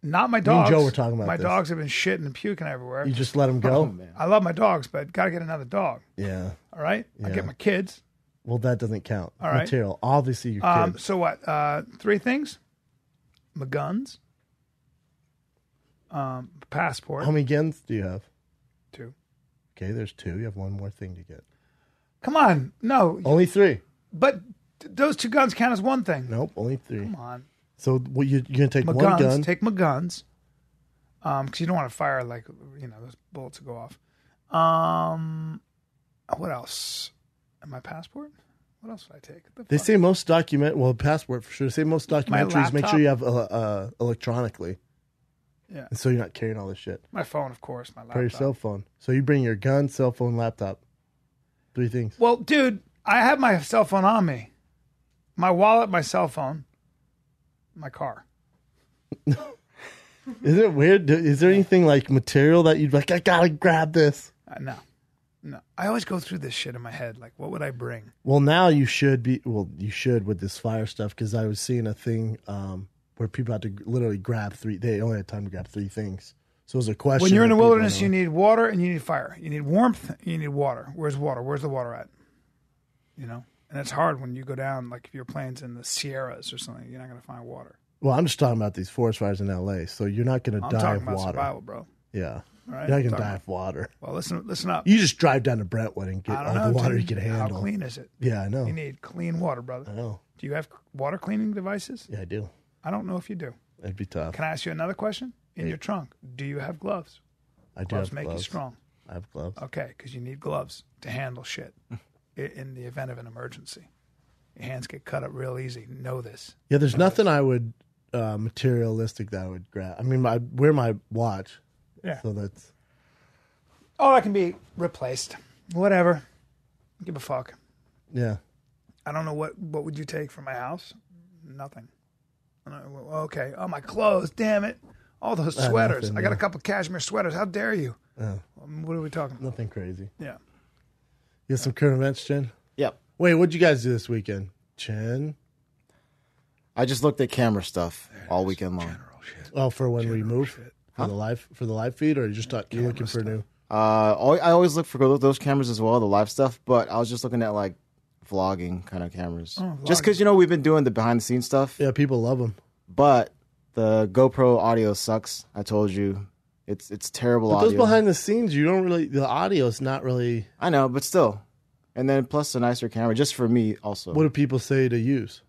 Not my Me and dogs. Joe were talking about my this. dogs have been shitting and puking everywhere. You just let them go? Oh, man. I love my dogs, but got to get another dog. Yeah. All right? I Yeah. get my kids. Well, that doesn't count. All right. Material. Obviously, your kid. So what? 3 things? My guns. Passport. How many guns do you have? 2. Okay, there's 2. You have one more thing to get. Come on. No. Only 3. But those 2 guns count as one thing. Nope, only 3. Come on. So you're going to take My one guns. gun. Take my guns. Because you don't want to fire, like, those bullets will go off. What else? And my passport? What else would I take? They say most passport for sure. They say most documentaries make sure you have electronically. Yeah. And so you're not carrying all this shit. My phone, of course. My laptop. For your cell phone. So you bring your gun, cell phone, laptop. 3 things. Well, dude, I have my cell phone on me. My wallet, my cell phone, my car. Isn't it weird? Is there anything like material that you'd be like, I gotta grab this? No. I always go through this shit in my head. Like, what would I bring? Well, now you should with this fire stuff, because I was seeing a thing where people had to literally grab 3. They only had time to grab 3 things. So it was a question. When you're in the wilderness, you need water and you need fire. You need warmth and you need water. Where's water? Where's the water at? And it's hard when you go down, like if your plane's in the Sierras or something, you're not going to find water. Well, I'm just talking about these forest fires in L.A., so you're not going to die of water. I'm talking about survival, bro. Yeah. Right? You're not going to die of water. Well, listen up. You just drive down to Brentwood and get all the water you can handle. How clean is it? Yeah, I know. You need clean water, brother. I know. Do you have water cleaning devices? Yeah, I do. I don't know if you do. It'd be tough. Can I ask you another question? In your trunk, do you have gloves? I do Gloves have make gloves. you strong. I have gloves. Okay, because you need gloves to handle shit in the event of an emergency. Your hands get cut up real easy. Know this. Yeah, there's nothing I would materialistic that I would grab. I mean, I wear my watch. Yeah. So that's... Oh, that can be replaced. Whatever. Give a fuck. Yeah. I don't know what would you take from my house? Nothing. Okay. Oh, my clothes. Damn it. All those sweaters. Nothing, I got a couple cashmere sweaters. How dare you? Oh. What are we talking about? Nothing crazy. Yeah. You have some current events, Chen? Yep. Wait, what'd you guys do this weekend? Chen? I just looked at camera stuff all weekend long. General shit. Oh, for when we move? shit. For the live feed, or you just you're looking for new? I always look for those cameras as well, the live stuff, but I was just looking at like vlogging kind of cameras. Just because, we've been doing the behind the scenes stuff. Yeah, people love them. But the GoPro audio sucks. I told you. It's terrible But audio. those behind the scenes, the audio is not really... I know, but still. And then plus a nicer camera, just for me also. What do people say to use?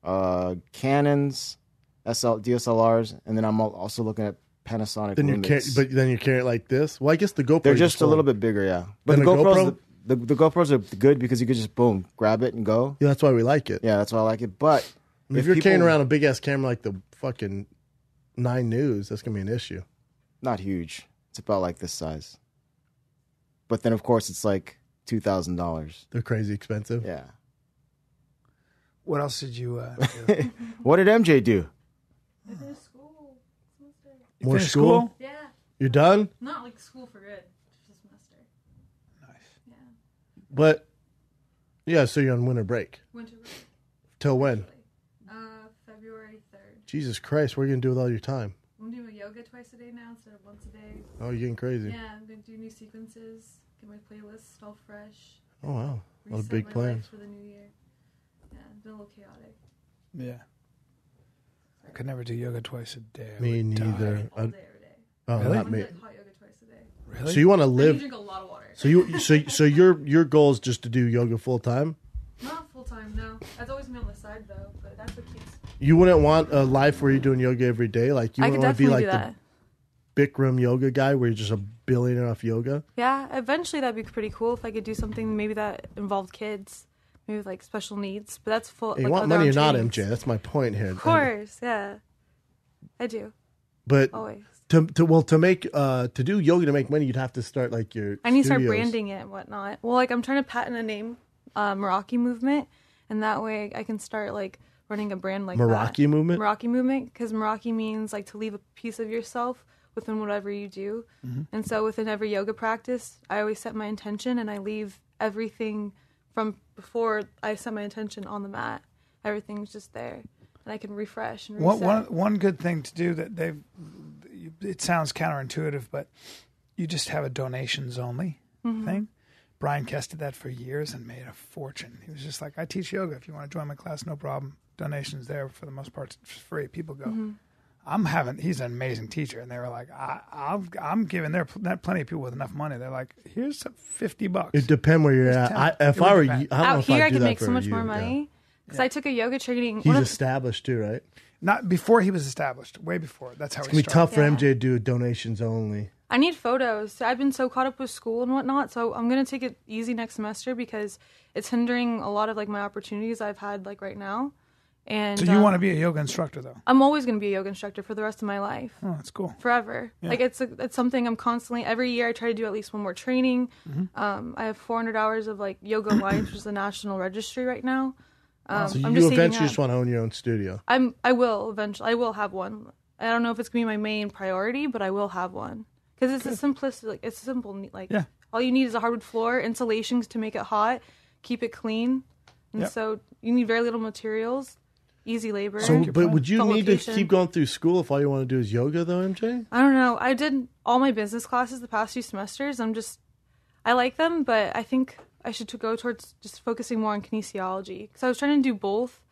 Canons, DSLRs, and then I'm also looking at Panasonic Lumix. But then you carry it like this? Well, I guess the GoPro... They're just a little bit bigger, yeah. But Than the a GoPros, GoPro? the GoPros are good because you could just, boom, grab it and go. Yeah, that's why we like it. Yeah, that's why I like it. But If you're carrying around a big-ass camera like the fucking 9 News, that's going to be an issue. Not huge. It's about like this size. But then, of course, it's like $2,000. They're crazy expensive. Yeah. What else did you do? What did MJ do? I finished school. Semester. More Finished school? Yeah. You're done? Not like school for good. Just a semester. Nice. Yeah. But, yeah, so you're on winter break. Winter break. Till when? Actually. February 3rd. Jesus Christ, what are you going to do with all your time? I'm doing yoga twice a day now instead of once a day. Oh, you're getting crazy. Yeah, I'm going to do new sequences, get my playlist all fresh. Oh, wow. A lot Reset of big my plans. life for the new year. Yeah, it's been a little chaotic. Yeah. I could never do yoga twice a day. I Me would die. neither. All day, every day. Oh, Really? not I me. do like hot yoga twice a day. Really? So you want to I need to live... drink a lot of water. So your goal is just to do yoga full time? Not full time, no. That's always been on the side though, but that's what keeps. You wouldn't want a life where you're doing yoga every day? Like you I wouldn't could want to be definitely like do that. the Bikram yoga guy where you're just a billionaire off yoga? Yeah, eventually that'd be pretty cool if I could do something maybe that involved kids, maybe with like special needs. But that's full. Hey, you like, want other money or not, trainings. MJ? That's my point here. Of course, yeah, I do But always. to do yoga to make money, you'd have to start like your I need to start studios. branding it and whatnot. Well, like I'm trying to patent a name, Meraki Movement, and that way I can start like running a brand like Meraki that. Movement? Meraki Movement, because Meraki means like to leave a piece of yourself within whatever you do. Mm-hmm. And so within every yoga practice, I always set my intention and I leave everything from before I set my intention on the mat. Everything's just there, and I can refresh and reset. One good thing to do that it sounds counterintuitive, but you just have a donations only thing, Bryan Kest did that for years and made a fortune. He was just like, I teach yoga. If you want to join my class, no problem. Donations there for the most part. It's free. People go. He's an amazing teacher. And they were like, I'm giving plenty of people with enough money. They're like, here's $50. It depends where you're at. If I were you, I don't know Out if here, I'd I do could that make for so much you, more money. Because I took a yoga training. He's established too, right? Not before he was established. Way before. That's how It's he going to be started. tough for MJ to do donations only. I need photos. I've been so caught up with school and whatnot, so I'm going to take it easy next semester because it's hindering a lot of like my opportunities I've had like right now. And So you want to be a yoga instructor, though? I'm always going to be a yoga instructor for the rest of my life. Oh, that's cool. Forever. Yeah. Like it's something I'm constantly, every year I try to do at least one more training. I have 400 hours of like Yoga Alliance, which is the national registry right now. So I'm you just eventually just want to own your own studio. I will eventually. I will have one. I don't know if it's gonna be my main priority, but I will have one because it's a simplistic. Like it's simple. Like all you need is a hardwood floor, insulations to make it hot, keep it clean, and so you need very little materials, easy labor. So, but would you need to location. keep going through school if all you want to do is yoga, though, MJ? I don't know. I did all my business classes the past few semesters. I like them, but I think I should go towards just focusing more on kinesiology because I was trying to do both,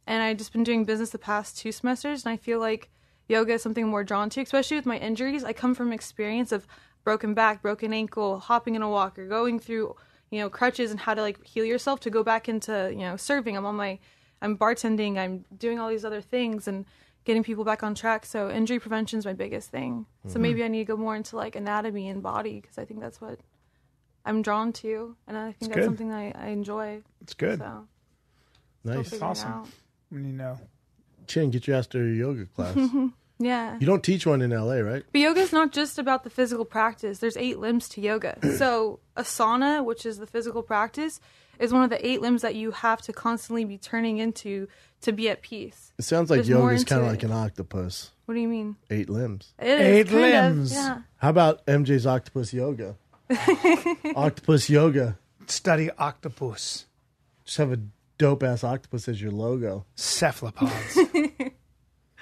and I've just been doing business the past 2 semesters, and I feel like yoga is something I'm more drawn to, especially with my injuries. I come from experience of broken back, broken ankle, hopping in a walker, going through, crutches and how to like heal yourself to go back into, serving. I'm bartending, I'm doing all these other things and getting people back on track. So injury prevention is my biggest thing. So maybe I need to go more into like anatomy and body because I think that's what I'm drawn to, and I think that's something that I enjoy. It's good. So, Nice. It's awesome. When you know. Chin, get you asked to a yoga class. Yeah. You don't teach one in LA, right? But yoga is not just about the physical practice. There's 8 limbs to yoga. So asana, which is the physical practice, is one of the 8 limbs that you have to constantly be turning into to be at peace. It sounds like yoga is kind of like an octopus. What do you mean? 8 limbs. It is 8 limbs. yeah. How about MJ's octopus yoga? Octopus yoga. Study octopus. Just have a dope ass octopus as your logo. Cephalopods.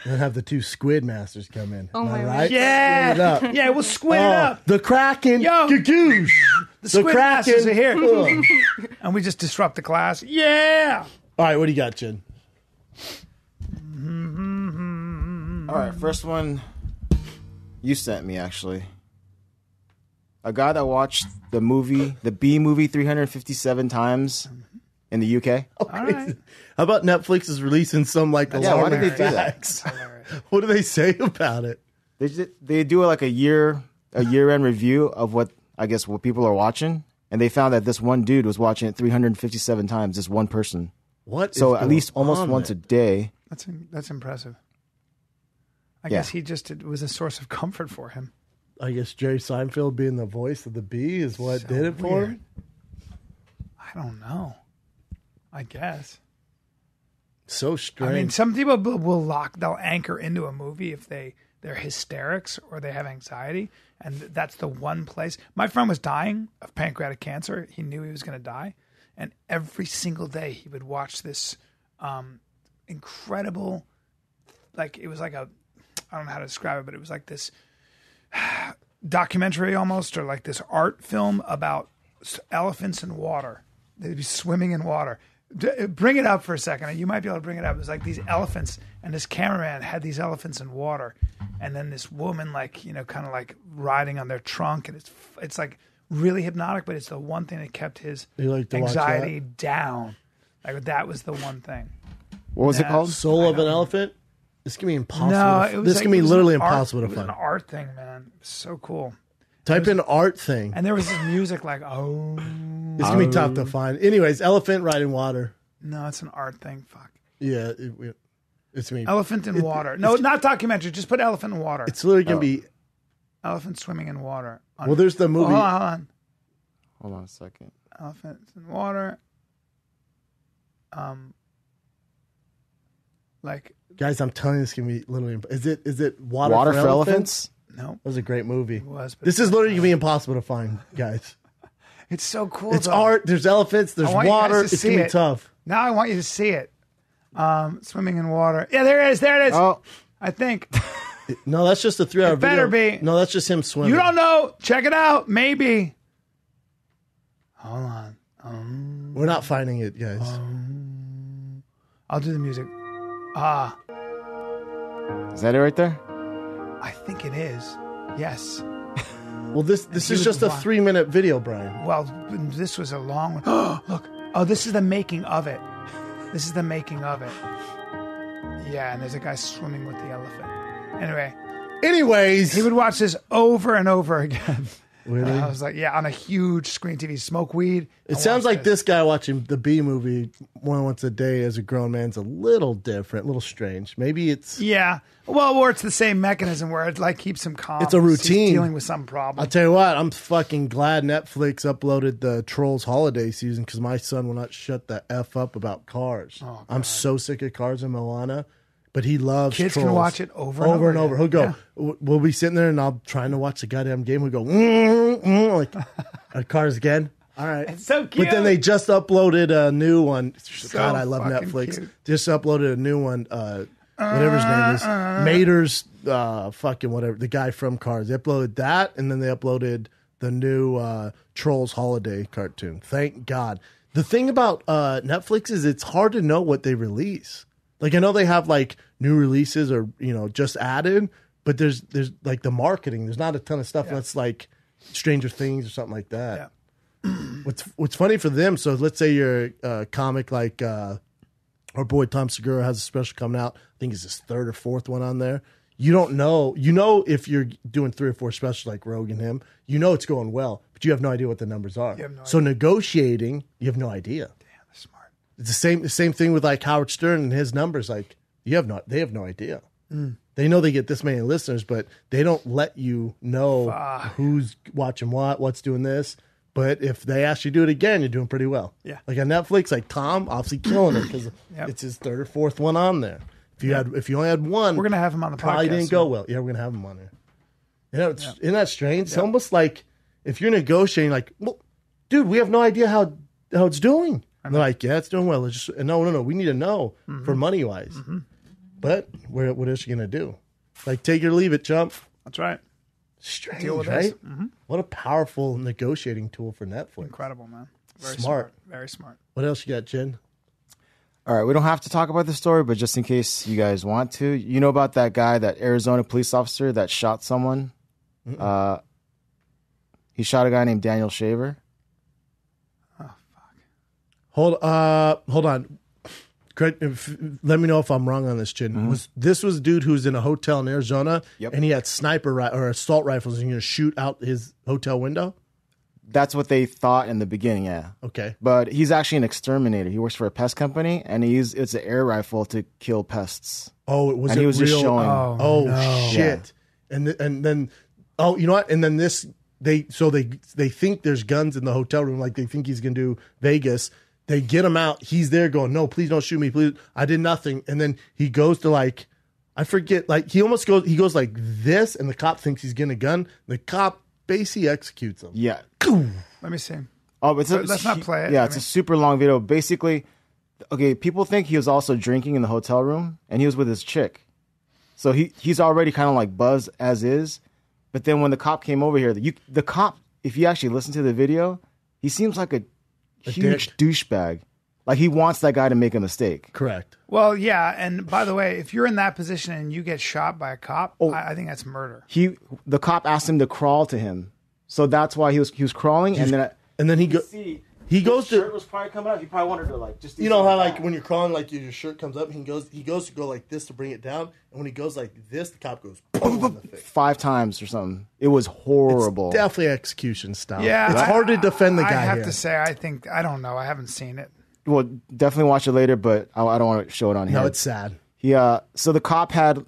And then have the 2 squid masters come in. Oh Am I my right? Yeah. Squid it up. Yeah, we'll squid it up. The Kraken. Yo. Gagoosh. The squid masters are here. And we just disrupt the class. Yeah. All right, what do you got, Jen? All right, first one you sent me, actually. A guy that watched the B movie 357 times in the UK. All right. How about Netflix is releasing some like Yeah, why did they do facts? What do they say about it? They do like a year-end review of what people are watching, and they found that this one dude was watching it 357 times. This one person. What? So at least almost once a day. That's impressive. I guess it was a source of comfort for him. I guess Jerry Seinfeld being the voice of the bee is what So did it for weird. him? I don't know. I guess. So strange. I mean, some people they'll anchor into a movie if they're hysterics or they have anxiety, and that's the one place. My friend was dying of pancreatic cancer. He knew he was going to die, and every single day he would watch this incredible, like it was like I don't know how to describe it, but it was like this documentary almost, or like this art film about elephants in water. They'd be swimming in water. Bring it up for a second. You might be able to bring it up. It was like these elephants, and this cameraman had these elephants in water, and then this woman, kind of like riding on their trunk, and it's like really hypnotic, but it's the one thing that kept his anxiety down. Like that was the one thing. What was it called? Soul of an Elephant? This can be impossible. No, This can be literally impossible to find. It was find. an art thing, man. It was so cool. Type in art thing. And there was this music like, oh. It's going to be tough to find. Anyways, elephant riding water. No, it's an art thing. Fuck. Yeah, it's me. Elephant in water. No, not documentary. Just put elephant in water. It's literally going to be elephant swimming in water. Well, there's the movie. Hold on a second. Elephants in water. Guys, I'm telling you, this can be literally. Is it Water for Elephants? No, that was a great movie. It was. This is literally going to be impossible to find, guys. It's so cool. It's art. There's elephants. There's water. It's going to be tough. Now I want you to see it. Swimming in water. Yeah, there it is. There it is. Oh. I think. No, that's just a 3-hour video. Better be. No, that's just him swimming. You don't know. Check it out. Maybe. Hold on. We're not finding it, guys. I'll do the music. Is that it right there? I think it is. Yes. Well, this is just a 3-minute video, Brian. Well, this was a long one. Look. Oh, this is the making of it. This is the making of it. Yeah, and there's a guy swimming with the elephant. Anyways. He would watch this over and over again. Really? I was like, yeah, on a huge screen TV, smoke weed. It sounds like this guy watching the B movie once a day as a grown man's a little different, a little strange. Maybe it's... Yeah. Well, or it's the same mechanism where it like keeps him calm. It's a routine. He's dealing with some problem. I'll tell you what, I'm fucking glad Netflix uploaded the Trolls holiday season because my son will not shut the F up about cars. Oh, I'm so sick of Cars and Moana. But he loves Kids Trolls. can watch it over and over. He'll go, we'll be sitting there and I'll trying to watch the goddamn game. We'll go, like, Cars again. All right. It's so cute. But then they just uploaded a new one. So God, I love fucking Netflix. cute. Just uploaded a new one. Whatever his name is. Mater's fucking whatever. The guy from Cars. They uploaded that and then they uploaded the new Trolls holiday cartoon. Thank God. The thing about Netflix is it's hard to know what they release. Like, I know they have like new releases or, just added, but there's like the marketing. There's not a ton of stuff that's like Stranger Things or something like that. Yeah. What's funny for them, so let's say you're a comic like our boy Tom Segura has a special coming out. I think it's his 3rd or 4th one on there. You don't know. You know if you're doing 3 or 4 specials like Rogue and him, it's going well, but you have no idea what the numbers are. So negotiating, you have no idea. It's the same thing with like Howard Stern and his numbers. Like they have no idea. They know they get this many listeners, but they don't let you know who's watching what's doing this. But if they ask you to do it again, you're doing pretty well. Yeah. Like on Netflix, like Tom, obviously killing it because it's his 3rd or 4th one on there. If you only had one, we're gonna have him on the podcast. Probably didn't go well. Yeah, we're gonna have him on there. Isn't that strange? It's almost like if you're negotiating, like, well, dude, we have no idea how it's doing. And they're like, yeah, it's doing well. It's just no. We need to know for money wise. But what else are you gonna do? Like, take it or leave it, chump. That's right. Strange, Deal with right? this. What a powerful negotiating tool for Netflix. Incredible, man. Very Smart. Very smart. What else you got, Jen? All right, we don't have to talk about the story, but just in case you guys want to, you know about that guy, that Arizona police officer that shot someone? He shot a guy named Daniel Shaver. Hold on. Let me know if I'm wrong on this, Chin. This was a dude who was in a hotel in Arizona, and he had or assault rifles, and he was going to shoot out his hotel window? That's what they thought in the beginning, yeah. Okay. But he's actually an exterminator. He works for a pest company, and it's an air rifle to kill pests. Oh, it was. And he was real? just showing. Oh no. Shit! Yeah. And then you know what? And then they think there's guns in the hotel room, like they think he's going to do Vegas. They get him out. He's there going, no, please don't shoot me. Please. I did nothing. And then he goes to like, I forget, like he goes like this, and the cop thinks he's getting a gun. The cop basically executes him. Yeah. Let me see. Oh, but let's not play it. Yeah, it's a super long video. Basically, okay, people think he was also drinking in the hotel room, and he was with his chick. So he's already kind of like buzzed as is. But then when the cop came over here, the cop, if you actually listen to the video, he seems like a huge douchebag. Like he wants that guy to make a mistake. Correct. Well, yeah, and by the way, if you're in that position and you get shot by a cop, I think that's murder. The cop asked him to crawl to him, so that's why he was crawling, and then he goes. He goes to. Shirt was probably coming up. He probably wanted to like just. You know how like when you're crawling, like your shirt comes up. He goes to go like this to bring it down, and when he goes like this, the cop goes boom on the face. 5 times or something. It was horrible. It's definitely execution style. Yeah, it's hard to defend the guy. I have to say, I don't know. I haven't seen it. Well, definitely watch it later, but I don't want to show it on here. No, it's sad. So the cop had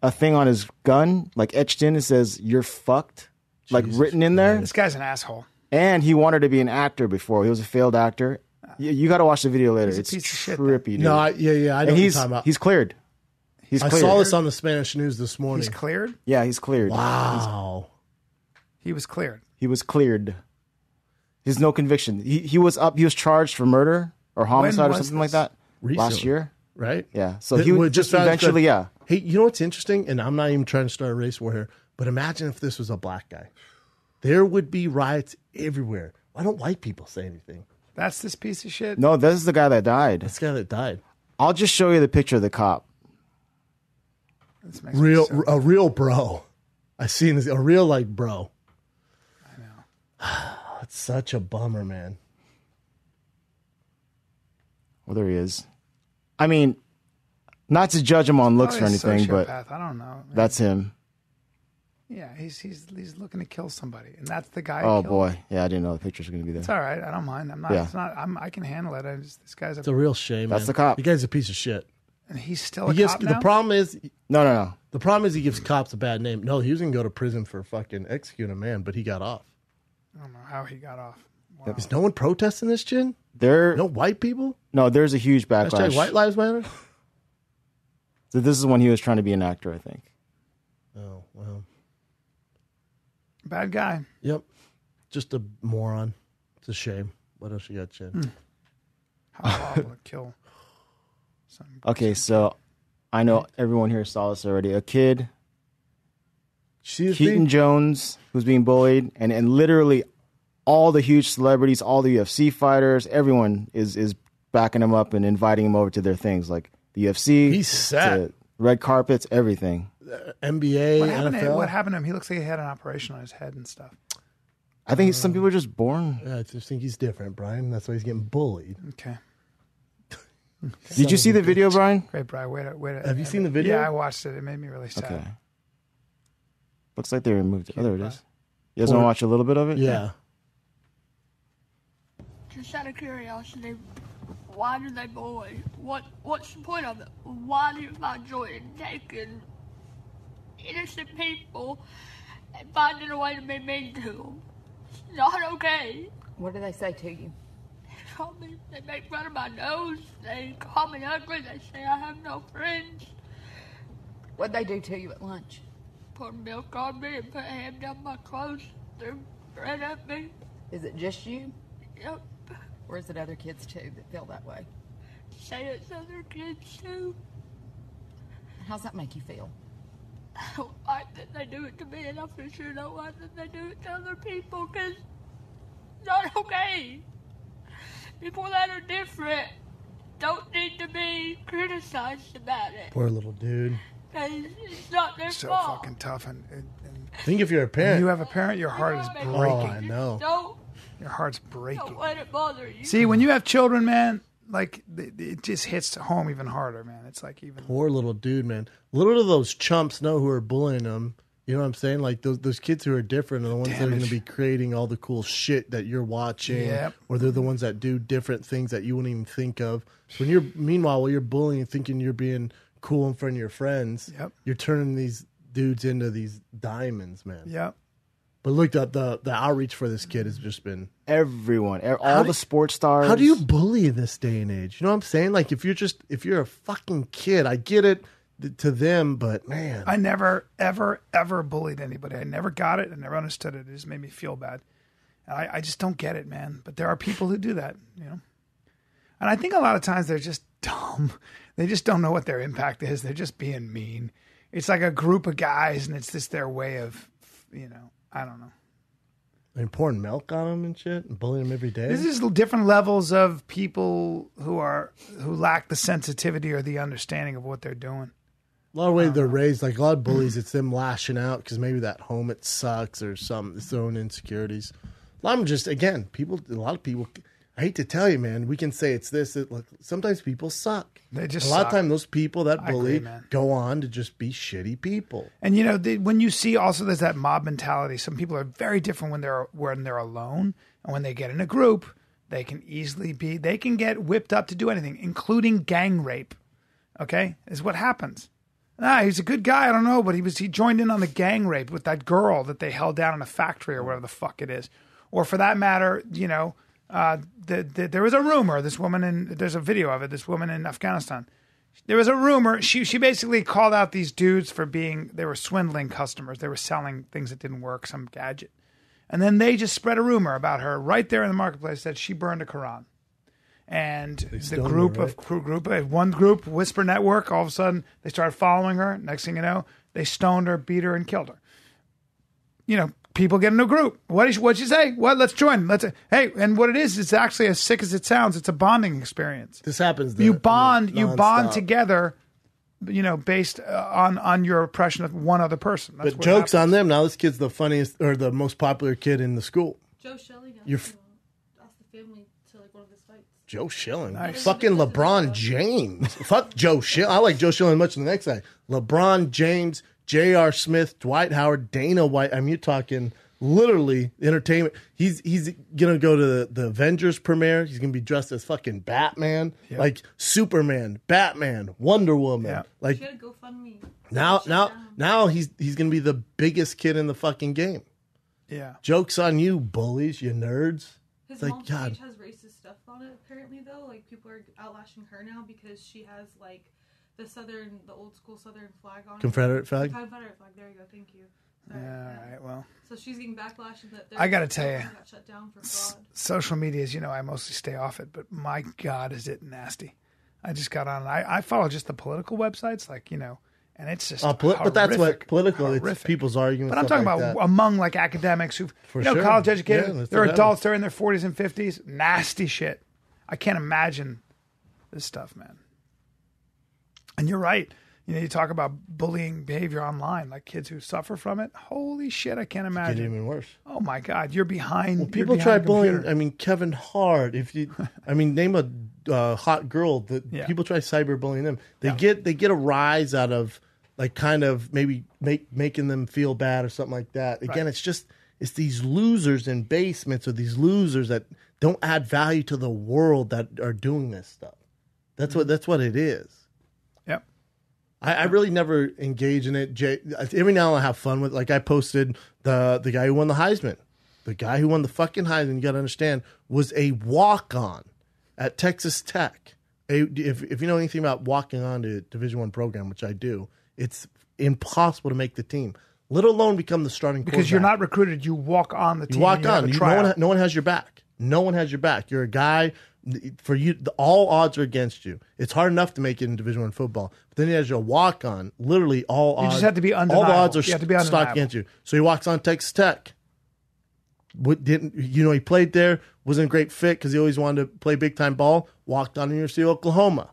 a thing on his gun, like etched in. It says "You're fucked," like written in there. This guy's an asshole. And he wanted to be an actor before. He was a failed actor. You got to watch the video later. He's a it's piece of shit, trippy, dude. No, I know what you're talking about. He's cleared. I saw this on the Spanish news this morning. He's cleared? Yeah, he's cleared. Wow. He was cleared. He was cleared. There's no conviction. He was charged for murder or homicide or something like that. Recently, last year. Right? Yeah. So he would just eventually, yeah. Hey, you know what's interesting? And I'm not even trying to start a race war here, but imagine if this was a black guy. There would be riots everywhere. Why don't white people say anything? That's this piece of shit. No, this is the guy that died. This guy that died. I'll just show you the picture of the cop. This makes me so A real bro. I seen this. A real like bro. I know. It's such a bummer, man. Well, there he is. I mean, not to judge him on looks or Probably a anything, but sociopath. I don't know. Man. that's him. Yeah, he's looking to kill somebody, and that's the guy. Oh killed boy, him. yeah, I didn't know the pictures were going to be there. It's all right. I don't mind. I'm not. Yeah. It's not. I can handle it. This guy's It's a real shame. That's man. the cop. The guy's a piece of shit. and he's still a cop now. The problem is, No. the problem is he gives cops a bad name. No, he was gonna go to prison for fucking executing a man, but he got off. I don't know how he got off. Wow. Is no one protesting this, Chin? There, No white people? no, there's a huge backlash. Hashtag White Lives Matter? So this is when he was trying to be an actor, I think. Oh, well. Bad guy. Yep. Just a moron. It's a shame. What else you got, Chin? How horrible to kill. Okay, so I know everyone here saw this already. A kid, Keaton Jones, who's being bullied, and literally all the huge celebrities, all the UFC fighters, everyone is backing him up and inviting him over to their things, like the UFC. He's set. to red carpets, everything. NBA, NFL. What happened to him? He looks like he had an operation on his head and stuff. I think some people are just born. Yeah, I just think he's different, Brian. That's why he's getting bullied. Okay. Did you see the video, Brian? Great, Brian. Wait. Have you seen the video? Yeah, I watched it. It made me really sad. Okay. Looks like they removed it. Oh, there it is. You guys want to watch a little bit of it? Yeah. Just out of curiosity, why do they bully? What's the point of it? Why do you find joy in taking innocent people and finding a way to be mean to them? It's not okay. What do they say to you? They make fun of my nose. They call me ugly. They say I have no friends. What'd they do to you at lunch? Pour milk on me and put ham down my clothes. Threw bread at me. Is it just you? Yep. Or is it other kids too that feel that way? Say it's other kids too. How's that make you feel? I don't like that they do it to me, and I for sure don't like that they do it to other people, because it's not okay. People that are different don't need to be criticized about it. Poor little dude. It's not their So fault. fucking tough. And Think if you're a when parent. you have a parent, your heart is breaking. Oh, I know. Your heart's breaking. Don't let it bother you. See, when you have children, man, like it just hits home even harder, man. It's like even Poor little dude, man. Little do those chumps know who are bullying them. You know what I'm saying? Like those kids who are different are the ones that are going to be creating all the cool shit that you're watching. Yep. Or they're the ones that do different things that you wouldn't even think of. Meanwhile, while you're bullying and thinking you're being cool in front of your friends, Yep. you're turning these dudes into these diamonds, man. Yep. But look, the outreach for this kid has just been Everyone, all the sports stars. How do you bully in this day and age? You know what I'm saying? Like if you're a fucking kid, I get it to them, but man, I never, ever bullied anybody. I never got it. I never understood it. It just made me feel bad. And I just don't get it, man. But there are people who do that, you know. And I think a lot of times they're just dumb. They just don't know what their impact is. They're just being mean. It's like a group of guys, and it's just their way of, you know, I don't know. they're pouring milk on them and shit and bullying them every day. This is different levels of people who lack the sensitivity or the understanding of what they're doing. A lot of ways they're raised, like a lot of bullies, it's them lashing out because maybe that home it sucks or something. It's their own insecurities. A lot of them just, again, a lot of people, I hate to tell you, man, we can say it's this. Like, sometimes people suck. They just a lot suck. of time those people that I bully agree, man. go on to just be shitty people. And you know, when you see also there's that mob mentality. Some people are very different when they're alone, and when they get in a group, they can get whipped up to do anything, including gang rape. Okay, is what happens. He's a good guy. I don't know, but he joined in on the gang rape with that girl that they held down in a factory or whatever the fuck it is, or for that matter, you know. There was a rumor. There's a video of it. This woman in Afghanistan. There was a rumor. She basically called out these dudes for they were swindling customers. They were selling things that didn't work, some gadget, and then they just spread a rumor about her right there in the marketplace that she burned a Quran. And the one group, Whisper Network, all of a sudden they started following her. Next thing you know, they stoned her, beat her, and killed her. You know, people get in a group. What'd you say? What? Let's join. Hey, and what it is, it's actually as sick as it sounds. It's a bonding experience. This happens. You bond together, based on your impression of one other person. That's but joke's on them. Now this kid's the funniest or the most popular kid in the school. Joe Shelley asked the family to one of his fights. Joe Schilling. Nice. Fucking LeBron James. Fuck Joe Schilling. I like Joe Schilling much than the next guy. LeBron James, J.R. Smith, Dwight Howard, Dana White. I mean, you're talking literally entertainment. He's going to go to the Avengers premiere. He's going to be dressed as fucking Batman, like Superman, Batman, Wonder Woman. Yeah. Like, she had to GoFundMe. Now he's going to be the biggest kid in the fucking game. Yeah. Joke's on you, bullies, you nerds. His mom's page has racist stuff on it, apparently, though. Like, people are outlashing her now because she has, the old school Southern flag on Confederate flag? Confederate flag, there you go, thank you. Sorry. All right, well. So she's getting backlash and that I got to tell you, got shut down for fraud. Social media, as you know, I mostly stay off it, but my God, is it nasty. I just got on, I follow just the political websites, and it's just but that's what political, horrific. It's people's arguments. But I'm talking about among academics who, college educated, they're adults, they're in their 40s and 50s, nasty shit. I can't imagine this stuff, man. And you're right. You talk about bullying behavior online, like kids who suffer from it. Holy shit, I can't imagine. It's even worse. Oh my God, you're behind. Well, people try bullying. I mean, Kevin Hart. Name a hot girl that people try cyberbullying them. They get a rise out of kind of maybe making them feel bad or something like that. Again, it's these losers in basements or these losers that don't add value to the world that are doing this stuff. That's what it is. Yep. I really never engage in it. Every now and then I have fun with it. Like I posted the guy who won the Heisman. The guy who won the fucking Heisman, you got to understand, was a walk-on at Texas Tech. If you know anything about walking on to Division I program, which I do, it's impossible to make the team, let alone become the starting quarterback. Because you're not recruited. You walk on the team. You walk on. No one has your back. No one has your back. You're a guy. For you, all odds are against you. It's hard enough to make it in Division I football, but then as you walk on, literally all odds. You just have to be undeniable. All the odds are stacked against you. So he walks on Texas Tech. He played there, wasn't a great fit because he always wanted to play big time ball. Walked on the University of Oklahoma,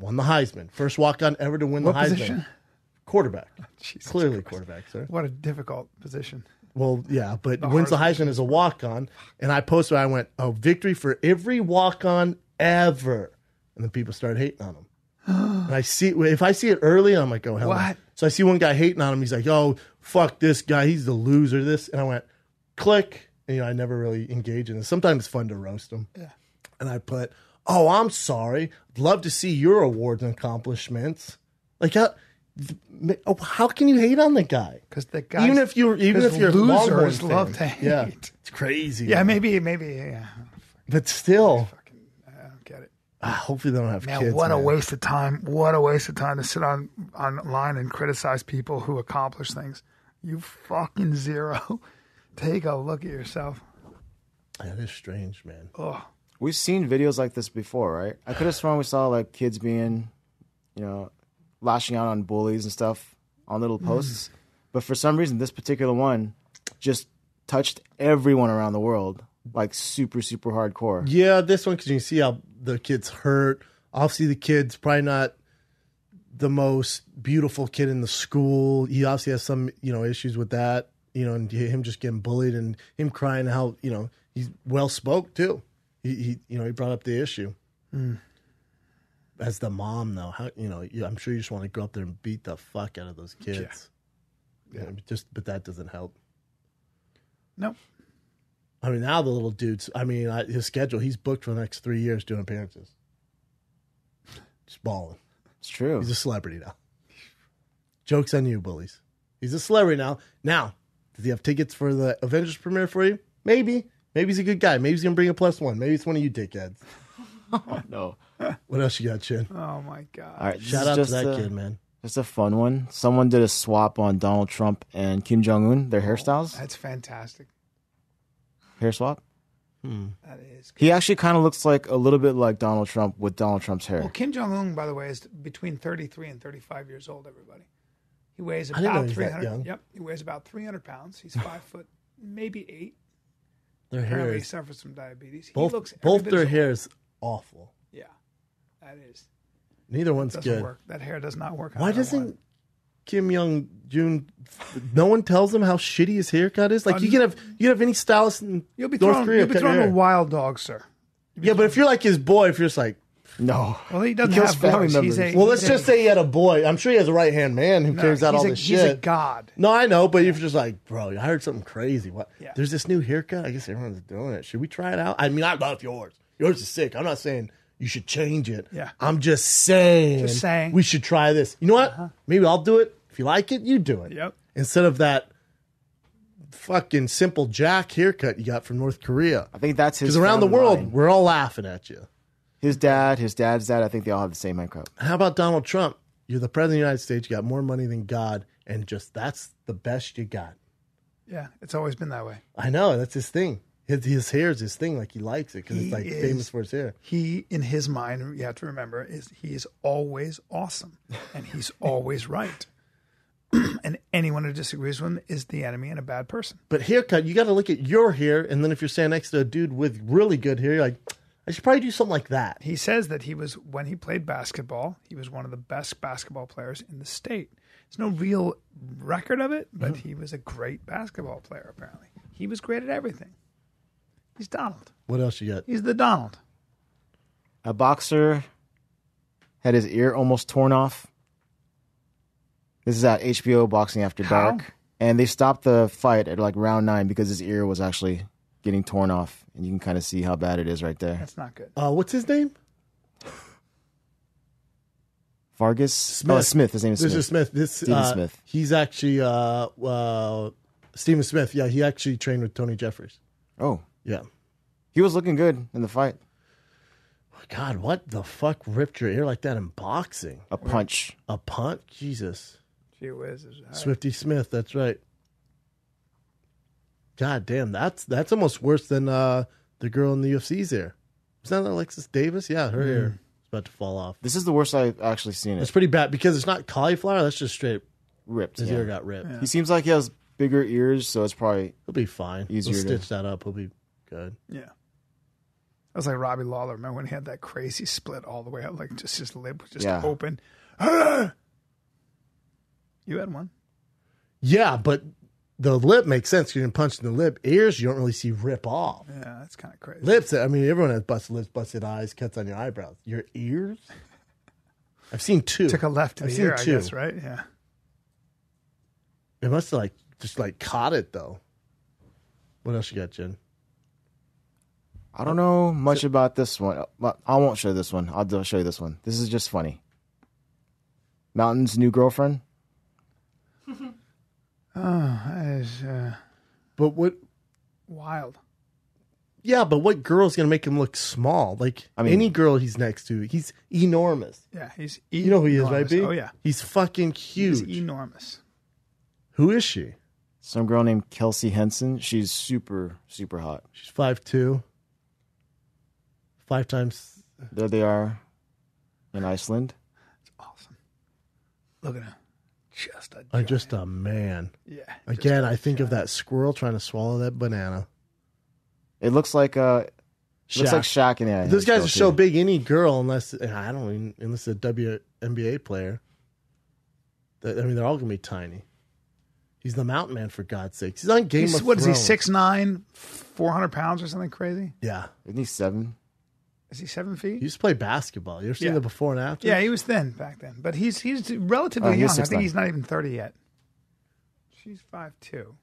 won the Heisman, first walk on ever to win the Heisman. Position? Quarterback, Jesus clearly Christ. Quarterback, sir. What a difficult position. Well, yeah, but wins the Heisman as a walk-on. And I posted, I went, victory for every walk-on ever. And then people started hating on him. And if I see it early, I'm like, oh, hell. What? So I see one guy hating on him. He's like, oh, fuck this guy. He's the loser, this. And I went, click. And, I never really engage in it. Sometimes it's fun to roast him. Yeah. And I put, oh, I'm sorry. I'd love to see your awards and accomplishments. Like, how can you hate on the guy? Because the guy, even if you're losers love to hate. Yeah, it's crazy. Yeah, maybe. Yeah. But still, I don't get it. Hopefully they don't have kids. What a waste of time! What a waste of time to sit online and criticize people who accomplish things. You fucking zero. Take a look at yourself. That is strange, man. Oh, we've seen videos like this before, right? I could have sworn we saw kids being, lashing out on bullies and stuff on little posts. But for some reason, this particular one just touched everyone around the world, super, super hardcore. Yeah, this one, because you can see how the kid's hurt. Obviously, the kid's probably not the most beautiful kid in the school. He obviously has some, issues with that, and him just getting bullied and him crying how, he's well-spoke, too. He brought up the issue. As the mom, though, I'm sure you just want to go up there and beat the fuck out of those kids. Yeah. But that doesn't help. Nope. I mean, now the little dude's. His schedule. He's booked for the next 3 years doing appearances. Just balling. It's true. He's a celebrity now. Joke's on you, bullies. He's a celebrity now. Now, does he have tickets for the Avengers premiere for you? Maybe. Maybe he's a good guy. Maybe he's gonna bring a +1. Maybe it's one of you dickheads. Oh, no. What else you got, Chin? Oh, my God. All right, shout out to that kid, man. Just a fun one. Someone did a swap on Donald Trump and Kim Jong-un, their hairstyles. That's fantastic. Hair swap? That is good. He actually kind of looks like a little bit like Donald Trump with Donald Trump's hair. Well, Kim Jong-un, by the way, is between 33 and 35 years old, everybody. He weighs I didn't know about he was that 300. young. Yep, he weighs about 300 pounds. He's 5 foot, maybe 8. Their hair Apparently, he is suffers from diabetes. both. He looks Both every bit their as hair is awful. Yeah, that is. Neither one's Doesn't good. work. That hair does not work. Why doesn't Kim Young Jun? No one tells him how shitty his haircut is. Like you can have any stylist in You'll be North throwing, Korea. you'll be cut your throwing a hair. wild dog, sir. Yeah, but if you're like his boy, if you're just like, no. Well, he doesn't kills have family boys. members. well, let's just say he had a boy. I'm sure he has a right hand man who carries out all this shit. He's a god. No, I know, but if you're just like, bro, I heard something crazy. What? Yeah. There's this new haircut. I guess everyone's doing it. Should we try it out? I mean, I love yours. Yours is sick. I'm not saying you should change it. Yeah. I'm just saying. We should try this. You know what? Maybe I'll do it. If you like it, you do it. Yep. Instead of that fucking simple Jack haircut you got from North Korea. I think that's his. Because around the family world, line. we're all laughing at you. His dad, his dad's dad. I think they all have the same haircut. How about Donald Trump? You're the president of the United States. You got more money than God, and just that's the best you got. Yeah, it's always been that way. I know that's his thing. His hair is his thing. Like he likes it because it's like famous for his hair. He, in his mind, you have to remember, he is always awesome, and he's always right. And anyone who disagrees with him is the enemy and a bad person. But haircut, you got to look at your hair, and then if you're standing next to a dude with really good hair, you're like, I should probably do something like that. He says that when he played basketball, he was one of the best basketball players in the state. There's no real record of it, but he was a great basketball player, apparently. He was great at everything. He's Donald. What else you got? He's the Donald. A boxer had his ear almost torn off. This is at HBO Boxing After How? Dark. And they stopped the fight at like round 9 because his ear was actually getting torn off. And you can kind of see how bad it is right there. That's not good. What's his name? Vargas? Smith. Oh, Smith. His name is Smith. This is Smith. Stephen Smith. He's actually Stephen Smith. Yeah, he actually trained with Tony Jeffries. Oh. Yeah. He was looking good in the fight. God, what the fuck ripped your ear like that in boxing? A punch. A punch? Jesus. Gee whiz. Swifty Smith, that's right. God damn, that's almost worse than the girl in the UFC's ear. Was that Alexis Davis? Yeah, her ear is about to fall off. This is the worst I've actually seen it. It's pretty bad because it's not cauliflower. That's just straight ripped. His ear got ripped. Yeah. He seems like he has bigger ears, so it's probably He'll be fine. easier He'll to stitch that up. He'll be good. Yeah. That was like Robbie Lawler. Remember when he had that crazy split all the way out, like just his lip was just Yeah. open? You had one. Yeah, but the lip makes sense. You didn't punch in the lip. Ears, you don't really see rip off. Yeah, that's kind of crazy. Lips, I mean, everyone has busted lips, busted eyes, cuts on your eyebrows. Your ears? I've seen two. Took a left to I've the seen ear, I two. guess, right? Yeah. It must have just caught it though. What else you got, Jen? I don't know much about this one. But I won't show this one. I'll show you this one. This is just funny. Mountain's new girlfriend. That is But what? wild. Yeah, but what girl's gonna make him look small? Like I mean- any girl he's next to, he's enormous. Yeah, he's You know who he is, right, enormous. B? Oh, yeah. He's fucking He's huge. enormous. Who is she? Some girl named Kelsey Henson. She's super, super hot. She's 5'2". 5 times. There they are in Iceland. It's awesome. Look at him. Just a Just a man. Yeah. Again, I think of that squirrel trying to swallow that banana. It looks like Shaq in the Those guys are so big. Any girl, unless it's a WNBA player. They're all gonna be tiny. He's the mountain man, for God's sakes. He's on Game of What is Thrones. he, 6'9", 400 pounds or something crazy? Yeah. Isn't he 7? Is he 7 feet? He used to play basketball. You ever seen Yeah. the before and after? Yeah, he was thin back then. But he's relatively He young. is I think 6'9". he's not even 30 yet. She's 5'2".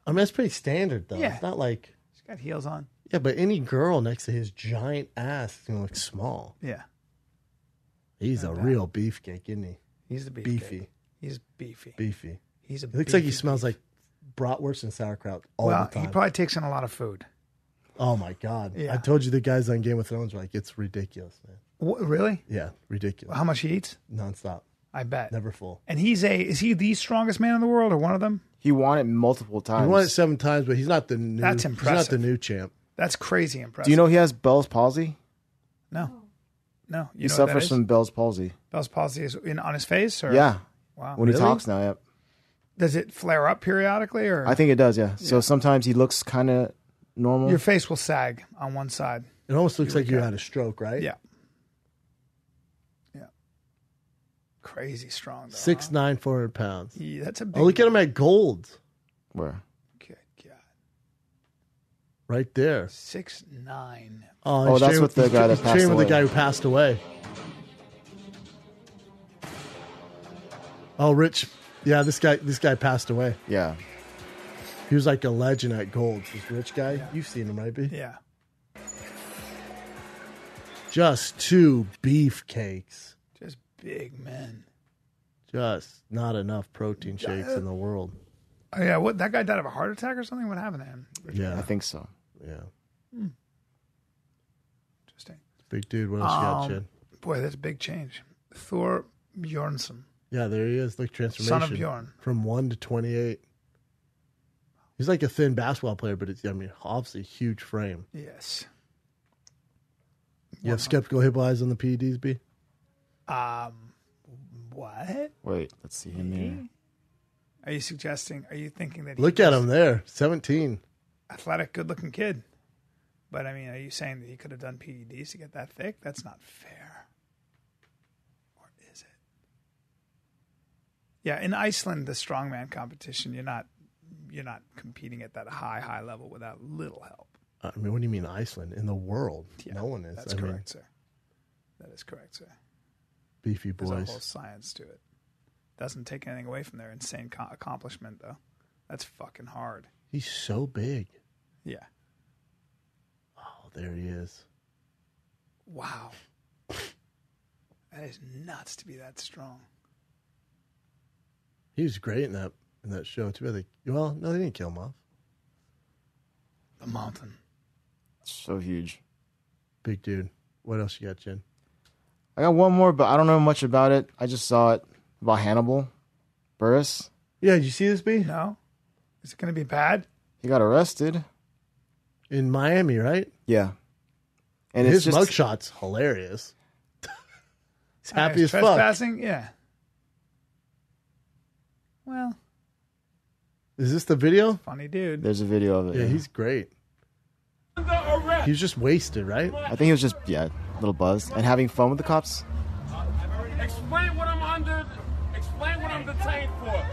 I mean, that's pretty standard, though. Yeah. It's not like... She's got heels on. Yeah, but any girl next to his giant ass is going to look small. Yeah. He's a real beefcake, isn't he? He's the beefcake. Beefy. He's beefy. Beefy. He's a He looks like he beefy smells beef. like bratwurst and sauerkraut all Well, the time. he probably takes in a lot of food. Oh, my God. Yeah. I told you the guys on Game of Thrones were like, it's ridiculous, man. Really? Yeah, ridiculous. How much he eats? Nonstop. I bet. Never full. And is he the strongest man in the world or one of them? He won it multiple times. He won it 7 times, but he's not the new. That's He's impressive. not the new champ. That's crazy impressive. Do you know he has Bell's palsy? No. No. He You know what that suffers is? from Bell's palsy. Bell's palsy is on his face? Or? Yeah. Wow. When he Really? talks now, yep. Does it flare up periodically, or I think it does, yeah. So sometimes he looks kind of normal. your face will sag on one side? It almost looks like you recap. had a stroke, right? Yeah. Yeah. Crazy strong, though. 6'9", 400 pounds. Yeah, that's a big. Oh, look at him at Gold. Where? Good God. Right there. 6'9". Oh, he's that's training with the guy that he's passed training with the away. guy who passed away. Oh, Rich. Yeah, this guy passed away. Yeah. He was like a legend at Gold's. This rich guy. Yeah. You've seen him, right, B? Yeah. Just 2 beefcakes. Just big men. Just not enough protein shakes in the world. Oh, yeah. What? That guy died of a heart attack or something? What happened to him? Yeah, I think so. Yeah. Interesting. Big dude. What else you got, Jen? Boy, that's a big change. Thor Bjornsson. Yeah, there he is. Look, transformation. Son of Bjorn. From 1 to 28. He's like a thin basketball player, but obviously huge frame. Yes. You have skeptical hip eyes on the PEDs, B? What? Wait, let's see him here. Are you thinking that Look at him there. 17. athletic, good-looking kid? But, I mean, are you saying that he could have done PEDs to get that thick? That's not fair. Or is it? Yeah, in Iceland, the strongman competition, you're not competing at that high level without little help. I mean, what do you mean Iceland? In the world, Yeah, no one is. That's correct, sir. That is correct, sir. Beefy There's a boys. whole science to it. Doesn't take anything away from their insane accomplishment, though. That's fucking hard. He's so big. Yeah. Oh, there he is. Wow. That is nuts to be that strong. He was great in that show too. They didn't kill him off. The mountain. So huge. Big dude. What else you got, Jen? I got one more, but I don't know much about it. I just saw it about Hannibal Buress. Yeah, did you see this, B? No. Is it going to be bad? He got arrested in Miami, right? Yeah. And his it's just mugshot's hilarious. He's happy as fuck. Trespassing? Yeah. Well. Is this the video? Funny dude. There's a video of it. Yeah, he's great. He was just wasted, right? I think he was just, a little buzzed and having fun with the cops. Explain what I'm detained for.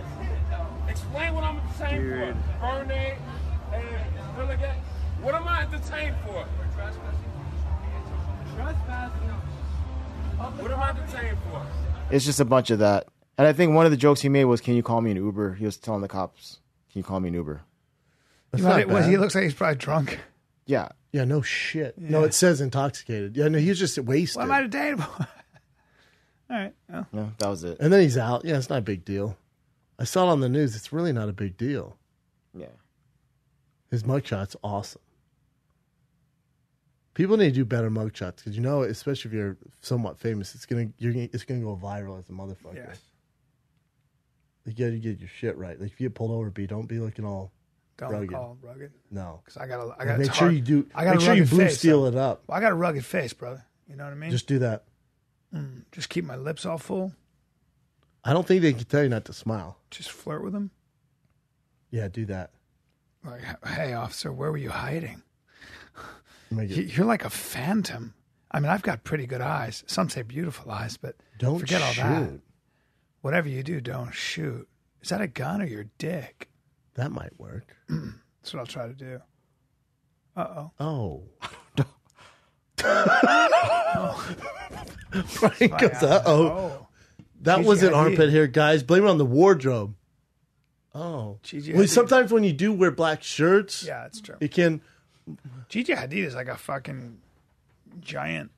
Explain what I'm detained for. Bernay and Billigan. What am I detained for? What am I detained for? It's just a bunch of that. And I think one of the jokes he made was, "Can you call me an Uber?" He was telling the cops, "Can you call me an Uber?" That's not He bad. looks like he's probably drunk. Yeah. Yeah, no shit. Yeah. No, it says intoxicated. Yeah, no, he was just wasted. What am I detained for? All right. Well. Yeah, that was it. And then he's out. Yeah, it's not a big deal. I saw it on the news. It's really not a big deal. Yeah. His mugshot's awesome. People need to do better mugshots because especially if you're somewhat famous, it's gonna go viral as a motherfucker. Yes. You gotta get your shit right. Like if you get pulled over, don't be looking all Don't rugged. call him rugged. No, because I got Like, make sure you do. I got make a sure you rugged blue face, steel though. it up. Well, I got a rugged face, brother. You know what I mean? Just do that. Just keep my lips all full. I don't think they can tell you not to smile. Just flirt with them. Yeah, do that. Like, hey, officer, where were you hiding? Make it- You're like a phantom. I mean, I've got pretty good eyes. Some say beautiful eyes, but Don't forget all that. shoot. Whatever you do, don't shoot. Is that a gun or your dick? That might work. That's what I'll try to do. Uh-oh. Oh. Oh. Brian goes, uh-oh. That Gigi wasn't Hadid. armpit hair, guys. Blame it on the wardrobe. Oh. Gigi Well, Hadid. sometimes when you do wear black shirts, Yeah, it's true. it can... Gigi Hadid is like a fucking giant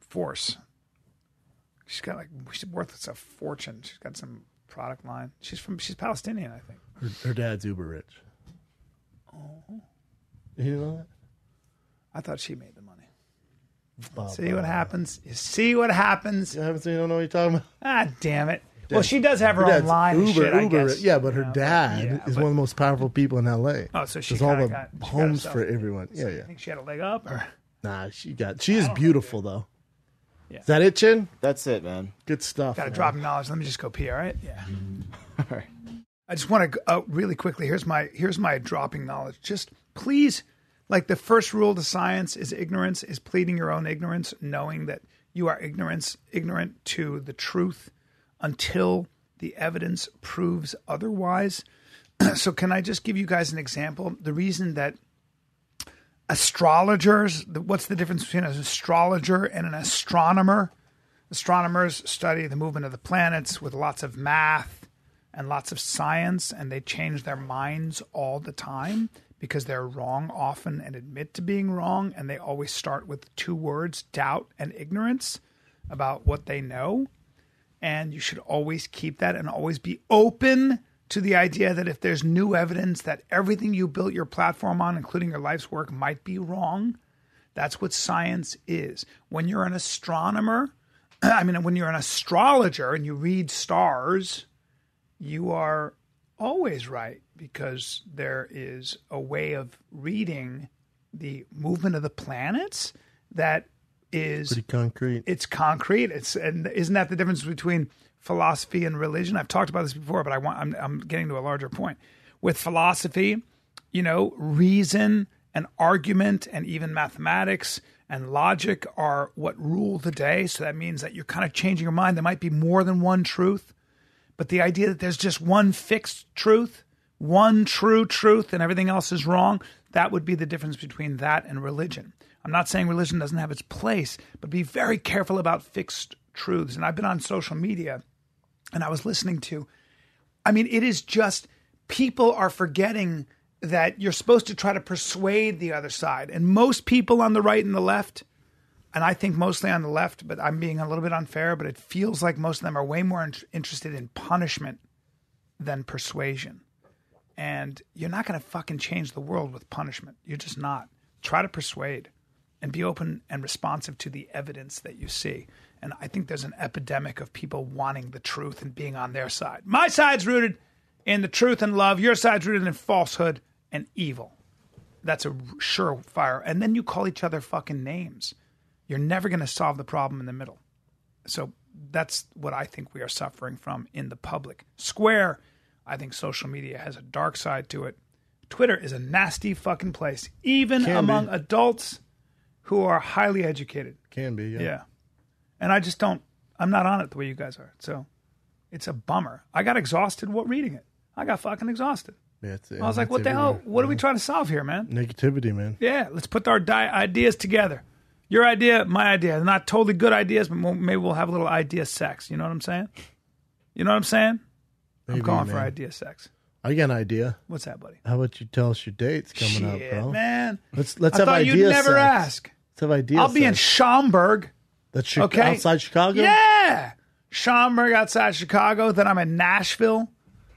force. She's worth a fortune. She's got some product line. She's Palestinian, I think. Her dad's uber rich. Oh. You know that? I thought she made the money. Bob, See what happens? You see what happens? You haven't seen, you don't know what you're talking about? Ah, damn it. Well, she does have her own dad's line and shit, I uber guess. rich. Yeah, but her dad yeah, is but- one of the most powerful people in L.A. Oh, so she There's all kinda the got homes herself- for everyone. So Yeah, you yeah. think she had a leg up? Or? Nah, she is beautiful, though. Is that it, Chin? That's it, man. Good stuff. Got to man. drop knowledge. Let me just go pee. All right. Yeah. All right. I just want to really quickly. Here's my dropping knowledge. Just please, like the first rule to science is ignorance. Is pleading your own ignorance, knowing that you are ignorant to the truth until the evidence proves otherwise. So can I just give you guys an example? The reason that astrologers, what's the difference between an astrologer and an astronomer? Astronomers study the movement of the planets with lots of math and lots of science, and they change their minds all the time because they're wrong often and admit to being wrong, and they always start with 2 words, doubt and ignorance, about what they know. And you should always keep that and always be open to the idea that if there's new evidence that everything you built your platform on, including your life's work, might be wrong. That's what science is. When you're an astronomer, when you're an astrologer and you read stars, you are always right because there is a way of reading the movement of the planets that is pretty concrete. It's concrete. And isn't that the difference between philosophy and religion? I've talked about this before, but I'm getting to a larger point. With philosophy, reason and argument and even mathematics and logic are what rule the day. So that means that you're kind of changing your mind. There might be more than one truth, but the idea that there's just one fixed truth, one true truth, and everything else is wrong, that would be the difference between that and religion. I'm not saying religion doesn't have its place, but be very careful about fixed truths. And I've been on social media and I was listening to, it is just people are forgetting that you're supposed to try to persuade the other side. And most people on the right and the left, and I think mostly on the left, but I'm being a little bit unfair, but it feels like most of them are way more interested in punishment than persuasion. And you're not going to fucking change the world with punishment. You're just not. Try to persuade and be open and responsive to the evidence that you see. And I think there's an epidemic of people wanting the truth and being on their side. My side's rooted in the truth and love. Your side's rooted in falsehood and evil. That's a surefire. And then you call each other fucking names. You're never going to solve the problem in the middle. So that's what I think we are suffering from in the public square. I think social media has a dark side to it. Twitter is a nasty fucking place, even among adults who are highly educated. Can be, yeah. Yeah. And I'm not on it the way you guys are. So it's a bummer. I got exhausted reading it. I got fucking exhausted. Yeah, I was like, what the hell? What are we trying to solve here, man? Negativity, man. Yeah, let's put our ideas together. Your idea, my idea. They're not totally good ideas, but maybe we'll have a little idea sex. You know what I'm saying? Maybe, I'm calling for idea sex. I got an idea. What's that, buddy? How about you tell us your dates coming up, bro? Man. Let's I have thought idea you'd never sex. ask. Let's have idea I'll be in sex. Schaumburg. That's okay? Outside Chicago? Yeah. Schaumburg outside Chicago. Then I'm in Nashville,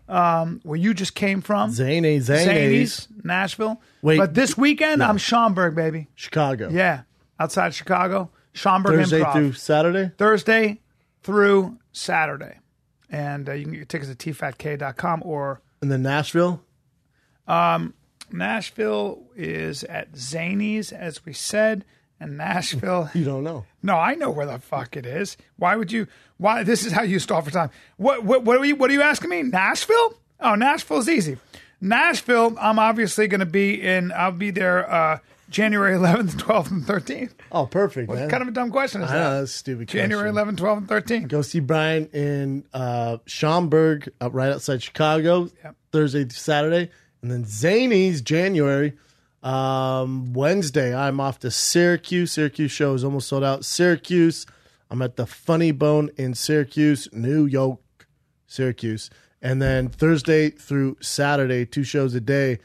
where you just came from. Zanies. Nashville. Wait. But this weekend, I'm Schaumburg, baby. Chicago. Yeah. Outside Chicago. Schaumburg Thursday Improv. through Saturday? Thursday through Saturday. And you can get your tickets at tfatk.com or... And then Nashville? Nashville is at Zanies, as we said. And Nashville... You don't know. No, I know where the fuck it is. Why would you... Why? This is how you stall for time. What are you asking me? Nashville? Oh, Nashville's easy. Nashville, I'm obviously going to be in... I'll be there January 11th, 12th, and 13th. Oh, perfect, man. What kind of a dumb question is that? I know, that's a stupid January question. 11th, 12th, and 13th. Go see Bryan in Schaumburg, right outside Chicago, Thursday to Saturday. And then Zanies, January, Wednesday, I'm off to Syracuse. Syracuse show is almost sold out. Syracuse, I'm at the Funny Bone in Syracuse, New York, Syracuse. And then Thursday through Saturday, 2 shows a day,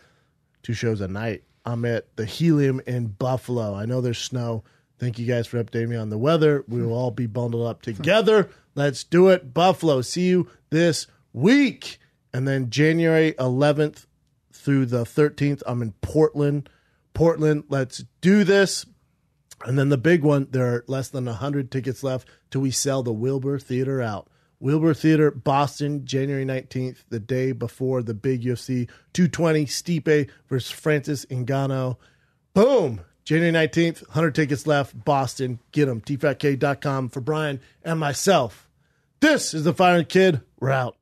2 shows a night. I'm at the Helium in Buffalo. I know there's snow. Thank you guys for updating me on the weather. We will all be bundled up together. Let's do it. Buffalo. See you this week. And then January 11th through the 13th, I'm in Portland. Let's do this. And then the big one, there are less than 100 tickets left till we sell the Wilbur Theater out. Wilbur Theater, Boston, January 19th, the day before the big UFC 220 Stipe versus Francis Ngannou. Boom! January 19th, 100 tickets left, Boston. Get them. tfatk.com for Bryan and myself. This is the Fire Kid. We're out.